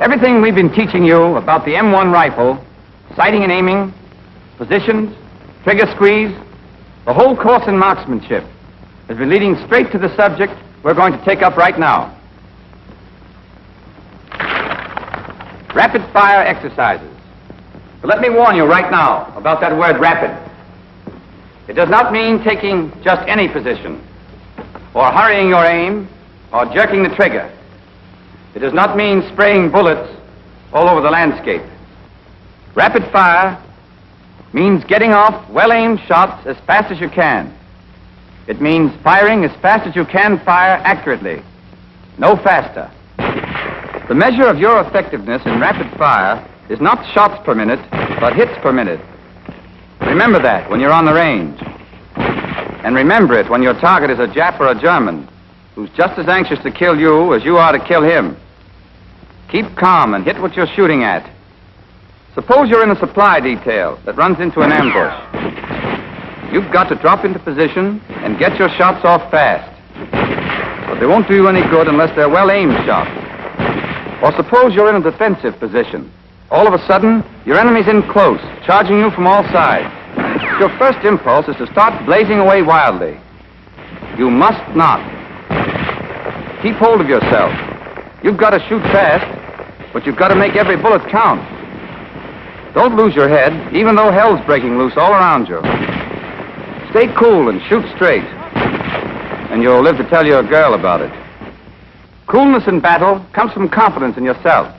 Everything we've been teaching you about the M1 rifle, sighting and aiming, positions, trigger squeeze, the whole course in marksmanship, has been leading straight to the subject we're going to take up right now. Rapid fire exercises. But let me warn you right now about that word rapid. It does not mean taking just any position, or hurrying your aim, or jerking the trigger. It does not mean spraying bullets all over the landscape. Rapid fire means getting off well-aimed shots as fast as you can. It means firing as fast as you can fire accurately, no faster. The measure of your effectiveness in rapid fire is not shots per minute, but hits per minute. Remember that when you're on the range. And remember it when your target is a Jap or a German, who's just as anxious to kill you as you are to kill him. Keep calm and hit what you're shooting at. Suppose you're in a supply detail that runs into an ambush. You've got to drop into position and get your shots off fast. But they won't do you any good unless they're well-aimed shots. Or suppose you're in a defensive position. All of a sudden, your enemy's in close, charging you from all sides. Your first impulse is to start blazing away wildly. You must not. Keep hold of yourself. You've got to shoot fast, but you've got to make every bullet count. Don't lose your head, even though hell's breaking loose all around you. Stay cool and shoot straight, and you'll live to tell your girl about it. Coolness in battle comes from confidence in yourself,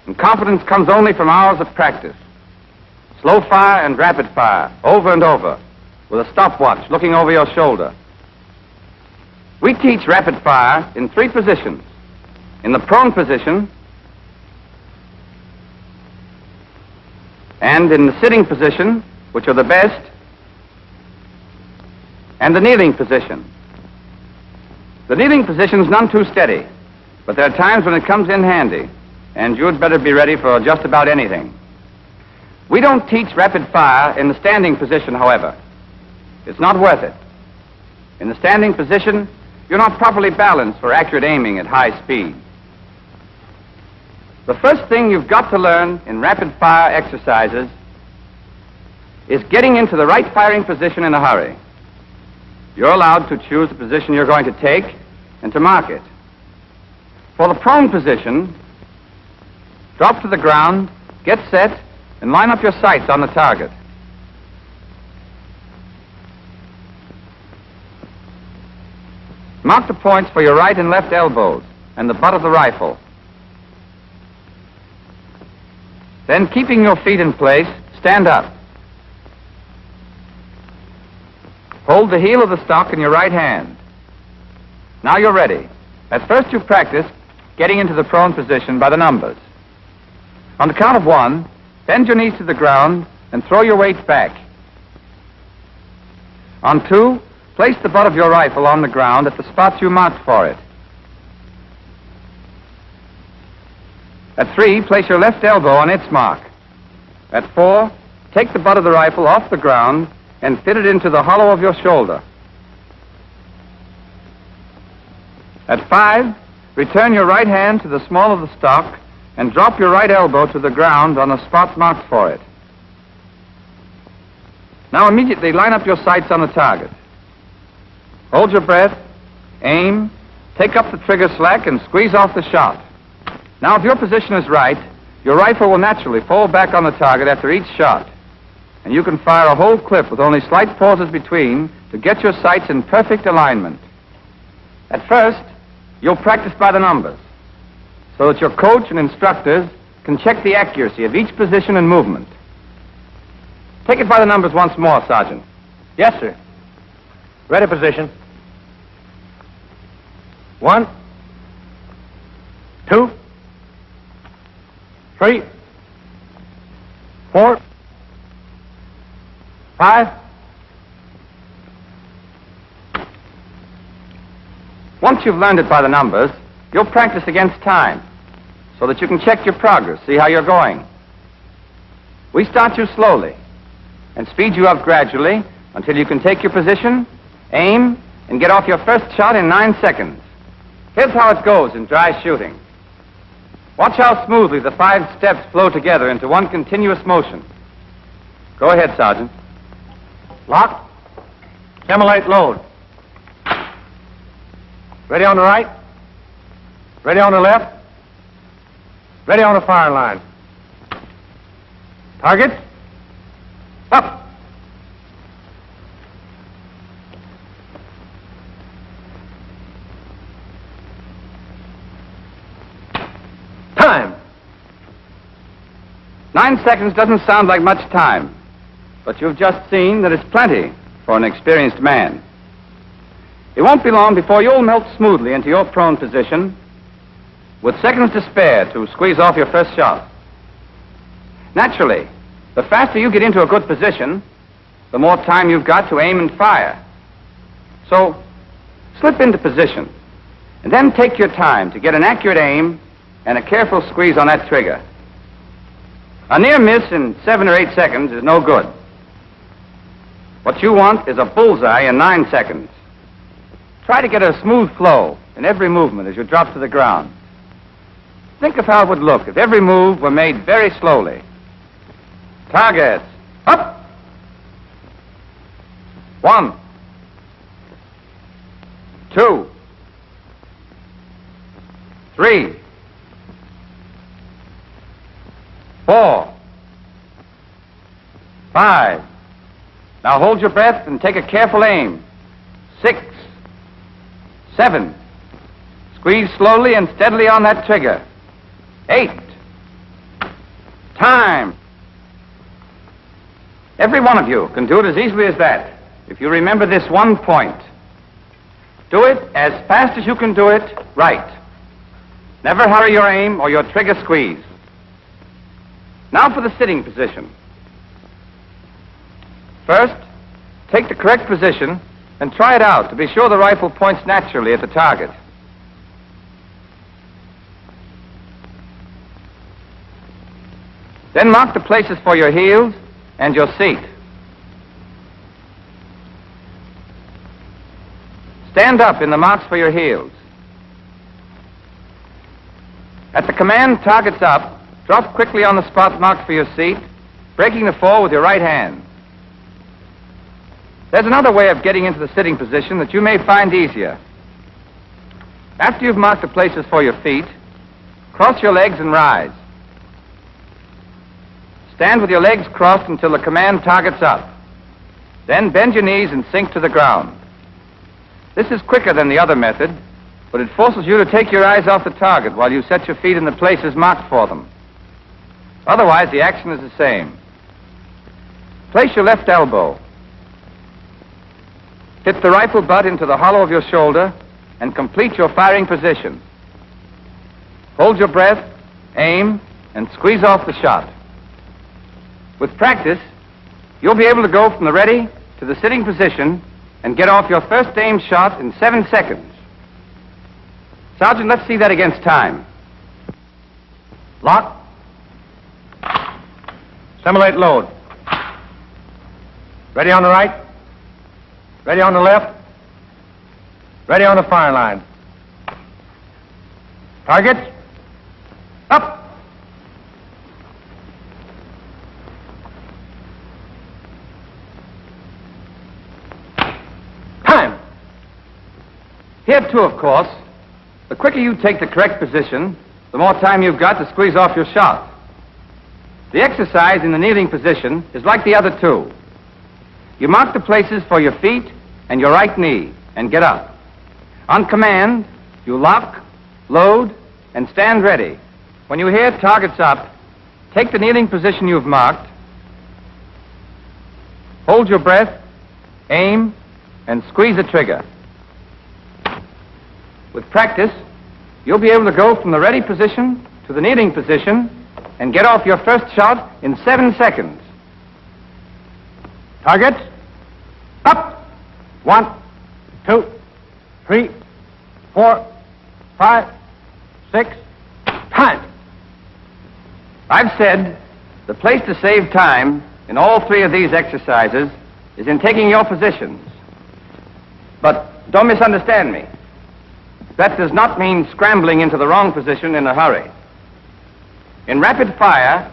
and confidence comes only from hours of practice. Slow fire and rapid fire, over and over, with a stopwatch looking over your shoulder. We teach rapid fire in 3 positions. In the prone position, and in the sitting position, which are the best, and the kneeling position. The kneeling position is none too steady, but there are times when it comes in handy, and you'd better be ready for just about anything. We don't teach rapid fire in the standing position, however. It's not worth it. In the standing position, you're not properly balanced for accurate aiming at high speed. The first thing you've got to learn in rapid fire exercises is getting into the right firing position in a hurry. You're allowed to choose the position you're going to take and to mark it. For the prone position, drop to the ground, get set, and line up your sights on the target. Mark the points for your right and left elbows and the butt of the rifle. Then, keeping your feet in place, stand up. Hold the heel of the stock in your right hand. Now you're ready. At first you practice getting into the prone position by the numbers. On the count of 1, bend your knees to the ground and throw your weight back. On 2, place the butt of your rifle on the ground at the spots you marked for it. At 3, place your left elbow on its mark. At 4, take the butt of the rifle off the ground and fit it into the hollow of your shoulder. At 5, return your right hand to the small of the stock and drop your right elbow to the ground on the spot marked for it. Now immediately line up your sights on the target. Hold your breath, aim, take up the trigger slack and squeeze off the shot. Now if your position is right, your rifle will naturally fall back on the target after each shot, and you can fire a whole clip with only slight pauses between to get your sights in perfect alignment. At first, you'll practice by the numbers, so that your coach and instructors can check the accuracy of each position and movement. Take it by the numbers once more, Sergeant. Yes, sir. Ready position. 1, 2, 3, 4, 5. Once you've learned it by the numbers, you'll practice against time, so that you can check your progress, see how you're going. We start you slowly and speed you up gradually until you can take your position, aim, and get off your first shot in 9 seconds. Here's how it goes in dry shooting. Watch how smoothly the 5 steps flow together into one continuous motion. Go ahead, Sergeant. Lock. Simulate load. Ready on the right. Ready on the left. Ready on the firing line. Target. Up. Time. 9 seconds doesn't sound like much time, but you've just seen that it's plenty for an experienced man. It won't be long before you'll melt smoothly into your prone position with seconds to spare to squeeze off your first shot. Naturally, the faster you get into a good position, the more time you've got to aim and fire. So, slip into position, and then take your time to get an accurate aim and a careful squeeze on that trigger. A near miss in 7 or 8 seconds is no good. What you want is a bullseye in 9 seconds. Try to get a smooth flow in every movement as you drop to the ground. Think of how it would look if every move were made very slowly. Targets. Up. 1, 2, 3, 4, 5. Now hold your breath and take a careful aim. 6, 7. Squeeze slowly and steadily on that trigger. 8. Time. Every one of you can do it as easily as that, if you remember this one point. Do it as fast as you can do it right. Never hurry your aim or your trigger squeeze. Now for the sitting position. First, take the correct position and try it out to be sure the rifle points naturally at the target. Then mark the places for your heels and your seat. Stand up in the marks for your heels. At the command, targets up, drop quickly on the spot marked for your seat, breaking the fall with your right hand. There's another way of getting into the sitting position that you may find easier. After you've marked the places for your feet, cross your legs and rise. Stand with your legs crossed until the command targets up. Then bend your knees and sink to the ground. This is quicker than the other method, but it forces you to take your eyes off the target while you set your feet in the places marked for them. Otherwise, the action is the same. Place your left elbow. Hit the rifle butt into the hollow of your shoulder and complete your firing position. Hold your breath, aim, and squeeze off the shot. With practice, you'll be able to go from the ready to the sitting position and get off your first aim shot in 7 seconds. Sergeant, let's see that against time. Lock. Simulate load. Ready on the right. Ready on the left. Ready on the firing line. Targets. Up. Time. Here, too, of course, the quicker you take the correct position, the more time you've got to squeeze off your shot. The exercise in the kneeling position is like the other two. You mark the places for your feet and your right knee and get up. On command, you lock, load, and stand ready. When you hear targets up, take the kneeling position you've marked, hold your breath, aim, and squeeze the trigger. With practice, you'll be able to go from the ready position to the kneeling position and get off your first shot in 7 seconds. Targets. Up. 1, 2, 3, 4, 5, 6. Time. I've said the place to save time in all three of these exercises is in taking your positions. But don't misunderstand me. That does not mean scrambling into the wrong position in a hurry. In rapid fire,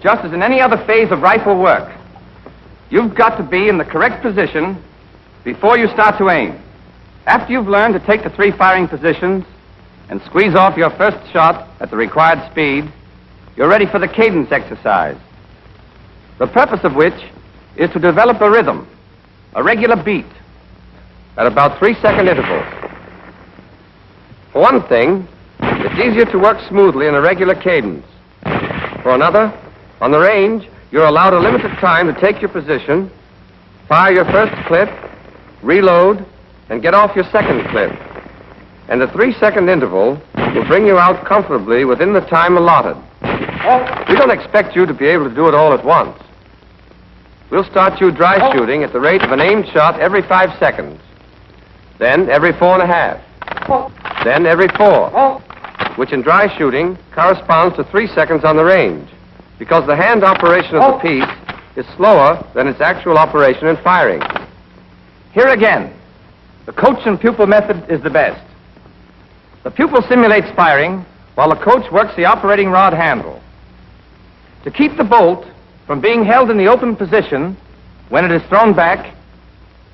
just as in any other phase of rifle work, you've got to be in the correct position before you start to aim. After you've learned to take the 3 firing positions and squeeze off your first shot at the required speed, you're ready for the cadence exercise, the purpose of which is to develop a rhythm, a regular beat, at about 3-second intervals. For one thing, it's easier to work smoothly in a regular cadence. For another, on the range, you're allowed a limited time to take your position, fire your first clip, reload, and get off your second clip. And a 3-second interval will bring you out comfortably within the time allotted. We don't expect you to be able to do it all at once. We'll start you dry shooting at the rate of an aimed shot every 5 seconds. Then every 4.5. Then every 4. Which in dry shooting corresponds to 3 seconds on the range, because the hand operation of the piece is slower than its actual operation in firing. Here again, the coach and pupil method is the best. The pupil simulates firing while the coach works the operating rod handle. To keep the bolt from being held in the open position when it is thrown back,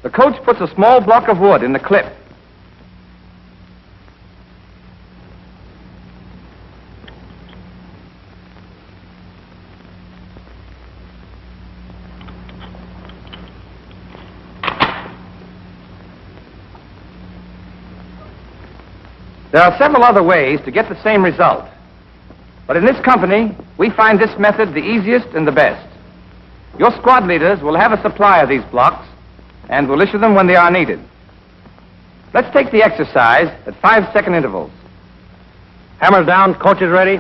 the coach puts a small block of wood in the clip. There are several other ways to get the same result. But in this company, we find this method the easiest and the best. Your squad leaders will have a supply of these blocks and will issue them when they are needed. Let's take the exercise at 5-second intervals. Hammers down. Coach is ready.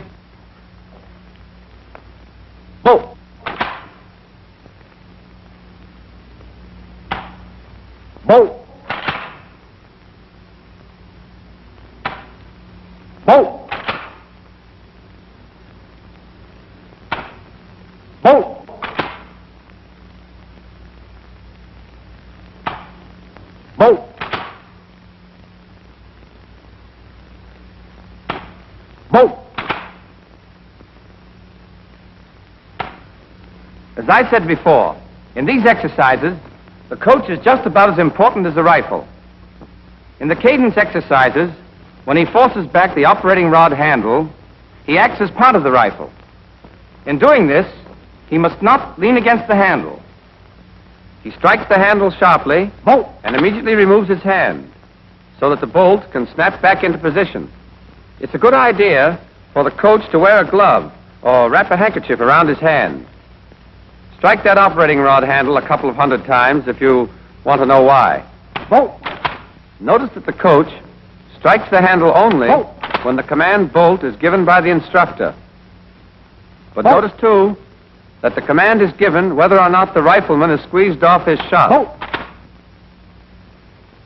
Bolt. Bolt. Bolt. Bolt. Bolt. Bolt. As I said before, in these exercises, the coach is just about as important as the rifle. In the cadence exercises, when he forces back the operating rod handle, he acts as part of the rifle. In doing this, he must not lean against the handle. He strikes the handle sharply, bolt, and immediately removes his hand, so that the bolt can snap back into position. It's a good idea for the coach to wear a glove or wrap a handkerchief around his hand. Strike that operating rod handle a couple of 100 times if you want to know why. Bolt. Notice that the coach strikes the handle only when the command bolt is given by the instructor. But notice, too, that the command is given whether or not the rifleman has squeezed off his shot.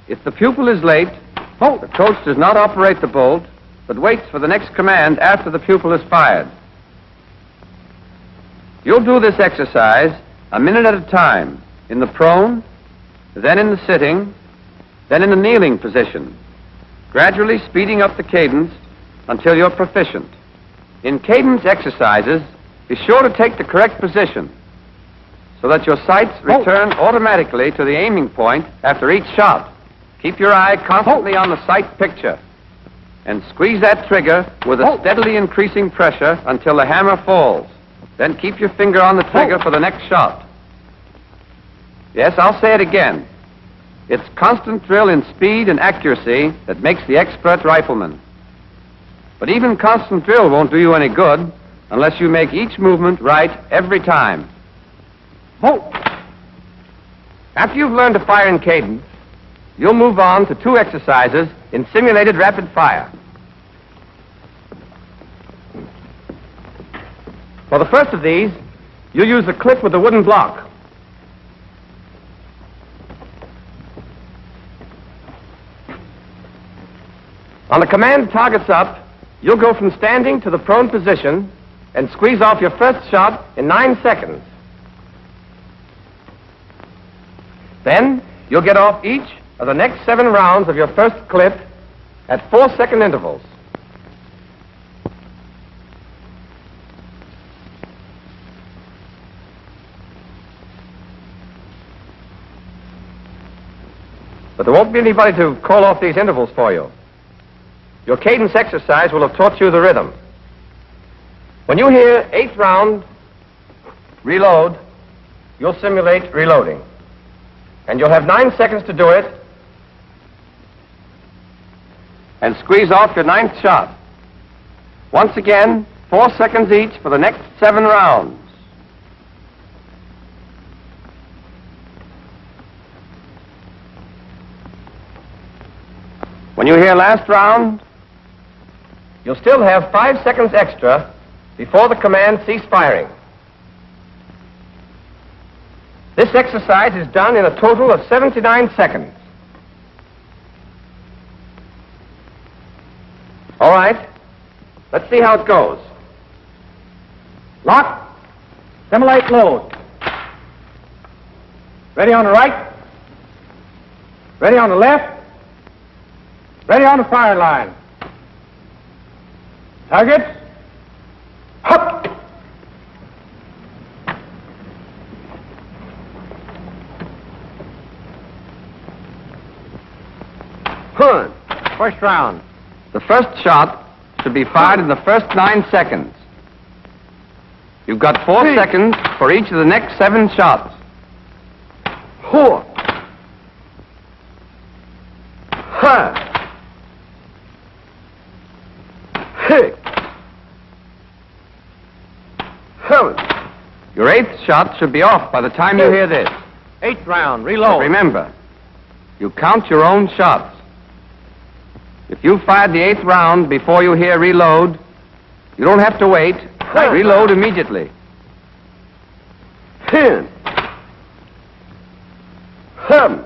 If the pupil is late, the coach does not operate the bolt, but waits for the next command after the pupil is fired. You'll do this exercise a minute at a time, in the prone, then in the sitting, then in the kneeling position, gradually speeding up the cadence until you're proficient. In cadence exercises, be sure to take the correct position so that your sights return automatically to the aiming point after each shot. Keep your eye constantly on the sight picture and squeeze that trigger with a steadily increasing pressure until the hammer falls. Then keep your finger on the trigger for the next shot. Yes, I'll say it again. It's constant drill in speed and accuracy that makes the expert rifleman. But even constant drill won't do you any good unless you make each movement right every time. After you've learned to fire in cadence, you'll move on to 2 exercises in simulated rapid fire. For the first of these, you'll use the clip with the wooden block. On the command targets up, you'll go from standing to the prone position and squeeze off your first shot in 9 seconds. Then, you'll get off each of the next 7 rounds of your first clip at 4-second intervals. But there won't be anybody to call off these intervals for you. Your cadence exercise will have taught you the rhythm. When you hear 8th round, reload, you'll simulate reloading. And you'll have 9 seconds to do it. And squeeze off your 9th shot. Once again, 4 seconds each for the next 7 rounds. When you hear last round, you'll still have 5 seconds extra before the command cease firing. This exercise is done in a total of 79 seconds. All right, let's see how it goes. Lock. Simulate load. Ready on the right. Ready on the left. Ready on the fire line. Targets. Hup. Good. First round. The first shot should be fired in the first 9 seconds. You've got 4 seconds for each of the next 7 shots. 4. Ha. 6. 7. Your 8th shot should be off by the time you hear this. 8th round. But Reload. remember, you count your own shots. If you fired the 8th round before you hear reload, you don't have to wait. Reload immediately. 10. 7.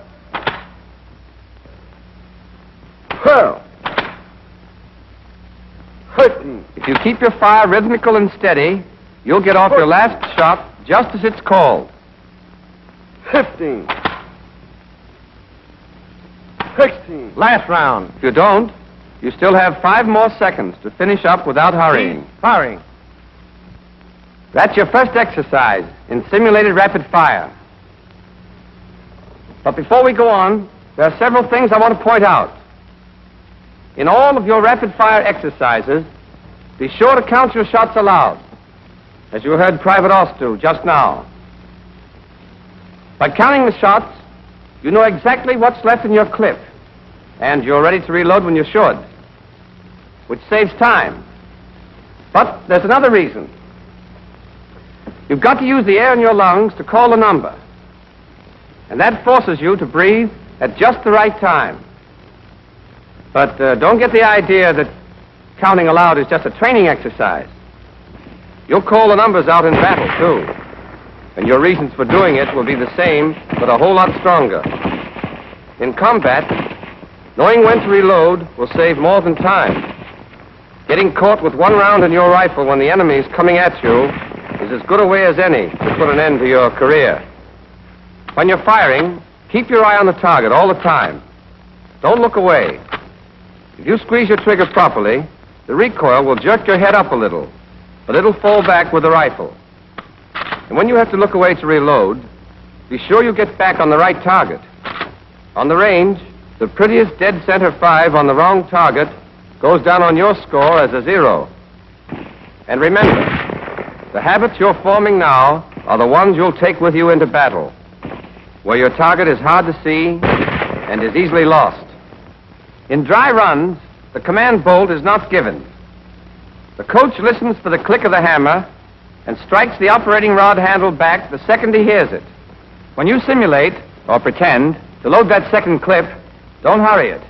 12. 13. If you keep your fire rhythmical and steady, you'll get off your last shot just as it's called. 15. 16. Last round. If you don't, you still have 5 more seconds to finish up without hurrying. Firing. That's your first exercise in simulated rapid fire. But before we go on, there are several things I want to point out. In all of your rapid fire exercises, be sure to count your shots aloud, as you heard Private Oss do just now. By counting the shots, you know exactly what's left in your clip, and you're ready to reload when you should, which saves time. But there's another reason. You've got to use the air in your lungs to call the number, and that forces you to breathe at just the right time. But don't get the idea that counting aloud is just a training exercise. You'll call the numbers out in battle, too, and your reasons for doing it will be the same, but a whole lot stronger. In combat, knowing when to reload will save more than time. Getting caught with 1 round in your rifle when the enemy is coming at you is as good a way as any to put an end to your career. When you're firing, keep your eye on the target all the time. Don't look away. If you squeeze your trigger properly, the recoil will jerk your head up a little, but it'll fall back with the rifle. And when you have to look away to reload, be sure you get back on the right target. On the range, the prettiest dead center 5 on the wrong target goes down on your score as a 0. And remember, the habits you're forming now are the ones you'll take with you into battle, where your target is hard to see and is easily lost. In dry runs, the command bolt is not given. The coach listens for the click of the hammer and strikes the operating rod handle back the second he hears it. When you simulate, or pretend, to load that second clip, don't hurry it.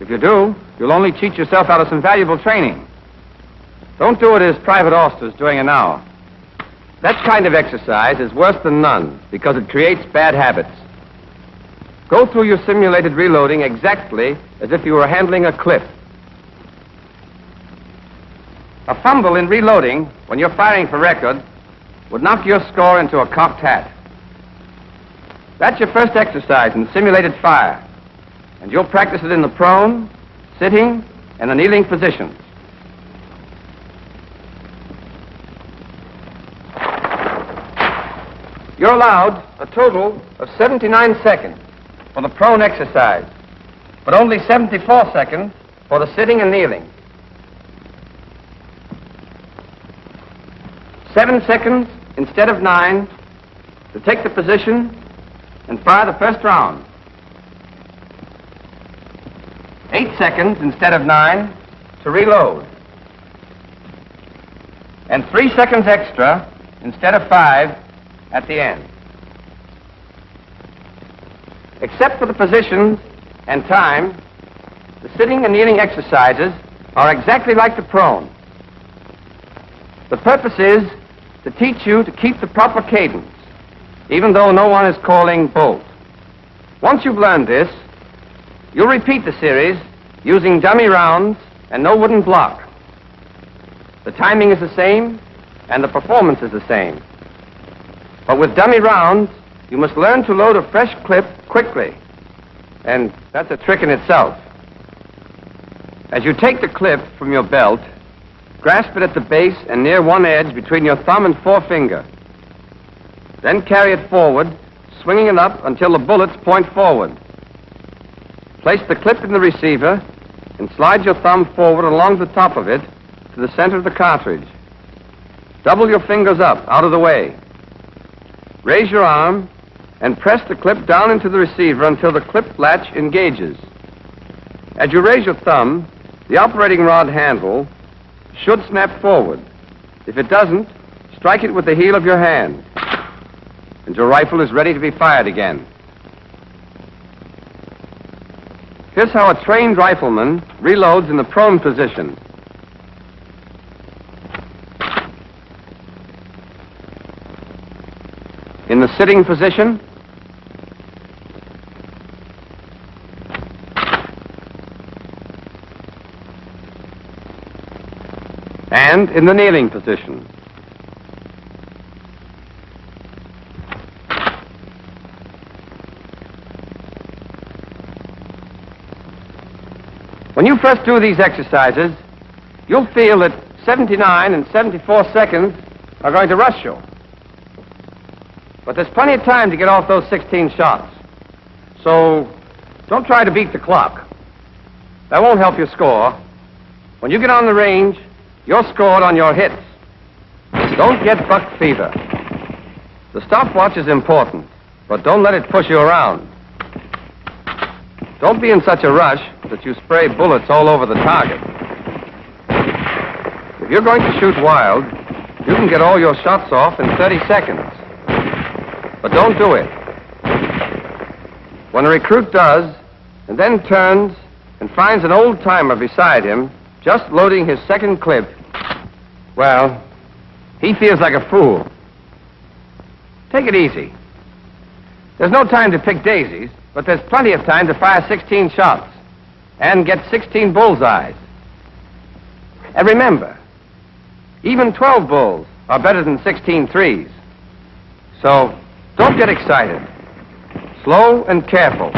If you do, you'll only cheat yourself out of some valuable training. Don't do it as Private Auster's doing it now. That kind of exercise is worse than none because it creates bad habits. Go through your simulated reloading exactly as if you were handling a clip. A fumble in reloading, when you're firing for record, would knock your score into a cocked hat. That's your first exercise in simulated fire, and you'll practice it in the prone, sitting, and the kneeling positions. You're allowed a total of 79 seconds for the prone exercise, but only 74 seconds for the sitting and kneeling. 7 seconds instead of 9 to take the position and fire the first round. 8 seconds instead of 9 to reload. And 3 seconds extra instead of 5 at the end. Except for the positions and time, the sitting and kneeling exercises are exactly like the prone. The purpose is to teach you to keep the proper cadence, even though no one is calling bolt. Once you've learned this, you'll repeat the series using dummy rounds and no wooden block. The timing is the same, and the performance is the same. But with dummy rounds, you must learn to load a fresh clip quickly, and that's a trick in itself. As you take the clip from your belt, grasp it at the base and near one edge between your thumb and forefinger. Then carry it forward, swinging it up until the bullets point forward. Place the clip in the receiver and slide your thumb forward along the top of it to the center of the cartridge. Double your fingers up, out of the way. Raise your arm and press the clip down into the receiver until the clip latch engages. As you raise your thumb, the operating rod handle should snap forward. If it doesn't, strike it with the heel of your hand, and your rifle is ready to be fired again. Here's how a trained rifleman reloads in the prone position. In the sitting position, and in the kneeling position. When you first do these exercises, you'll feel that 79 and 74 seconds are going to rush you. But there's plenty of time to get off those 16 shots. So don't try to beat the clock. That won't help your score. When you get on the range, you're scored on your hits. Don't get buck fever. The stopwatch is important, but don't let it push you around. Don't be in such a rush that you spray bullets all over the target. If you're going to shoot wild, you can get all your shots off in 30 seconds. But don't do it. When a recruit does, and then turns and finds an old-timer beside him, just loading his second clip, well, he feels like a fool. Take it easy. There's no time to pick daisies, but there's plenty of time to fire 16 shots and get 16 bullseyes. And remember, even 12 bulls are better than 16 threes. So don't get excited. Slow and careful.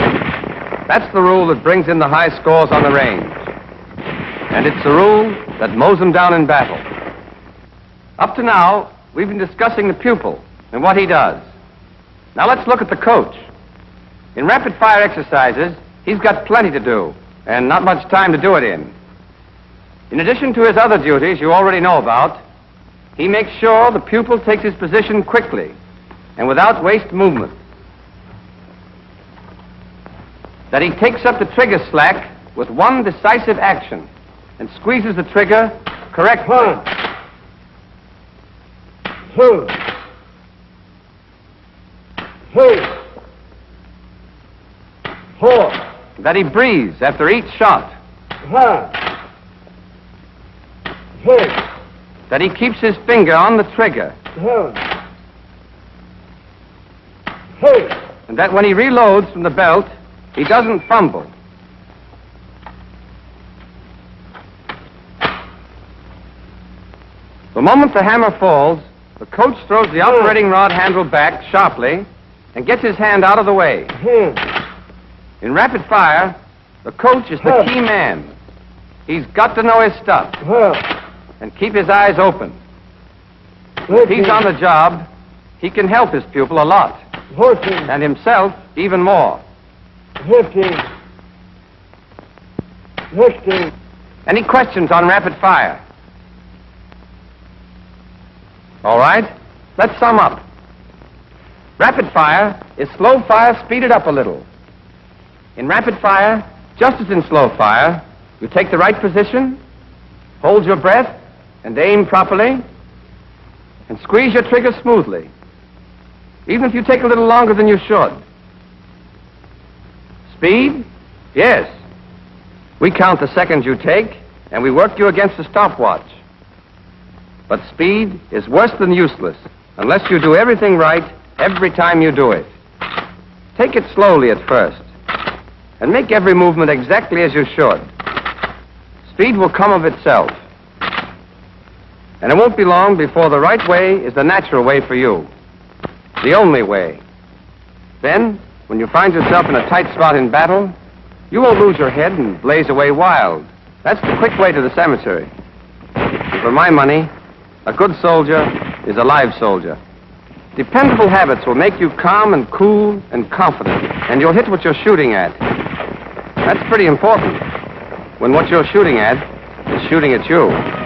That's the rule that brings in the high scores on the range. And it's the rule that mows them down in battle. Up to now, we've been discussing the pupil and what he does. Now let's look at the coach. In rapid-fire exercises, he's got plenty to do, and not much time to do it in. In addition to his other duties you already know about, he makes sure the pupil takes his position quickly and without waste movement. That he takes up the trigger slack with one decisive action and squeezes the trigger correctly. 1, 2, 3, 4, That he breathes after each shot. 5, 6, That he keeps his finger on the trigger. 7, 8, And that when he reloads from the belt, he doesn't fumble. The moment the hammer falls, the coach throws the operating rod handle back sharply and gets his hand out of the way. 10, In rapid fire, the coach is the key man. He's got to know his stuff 12, and keep his eyes open. If he's on the job, he can help his pupil a lot, 14, and himself even more. 15, 16, Any questions on rapid fire? All right, let's sum up. Rapid fire is slow fire speeded up a little. In rapid fire, just as in slow fire, you take the right position, hold your breath, and aim properly, and squeeze your trigger smoothly, even if you take a little longer than you should. Speed? Yes. We count the seconds you take, and we work you against the stopwatch. But speed is worse than useless unless you do everything right every time you do it. Take it slowly at first, and make every movement exactly as you should. Speed will come of itself. And it won't be long before the right way is the natural way for you. The only way. Then, when you find yourself in a tight spot in battle, you won't lose your head and blaze away wild. That's the quick way to the cemetery. And for my money, a good soldier is a live soldier. Dependable habits will make you calm and cool and confident, and you'll hit what you're shooting at. That's pretty important when what you're shooting at is shooting at you.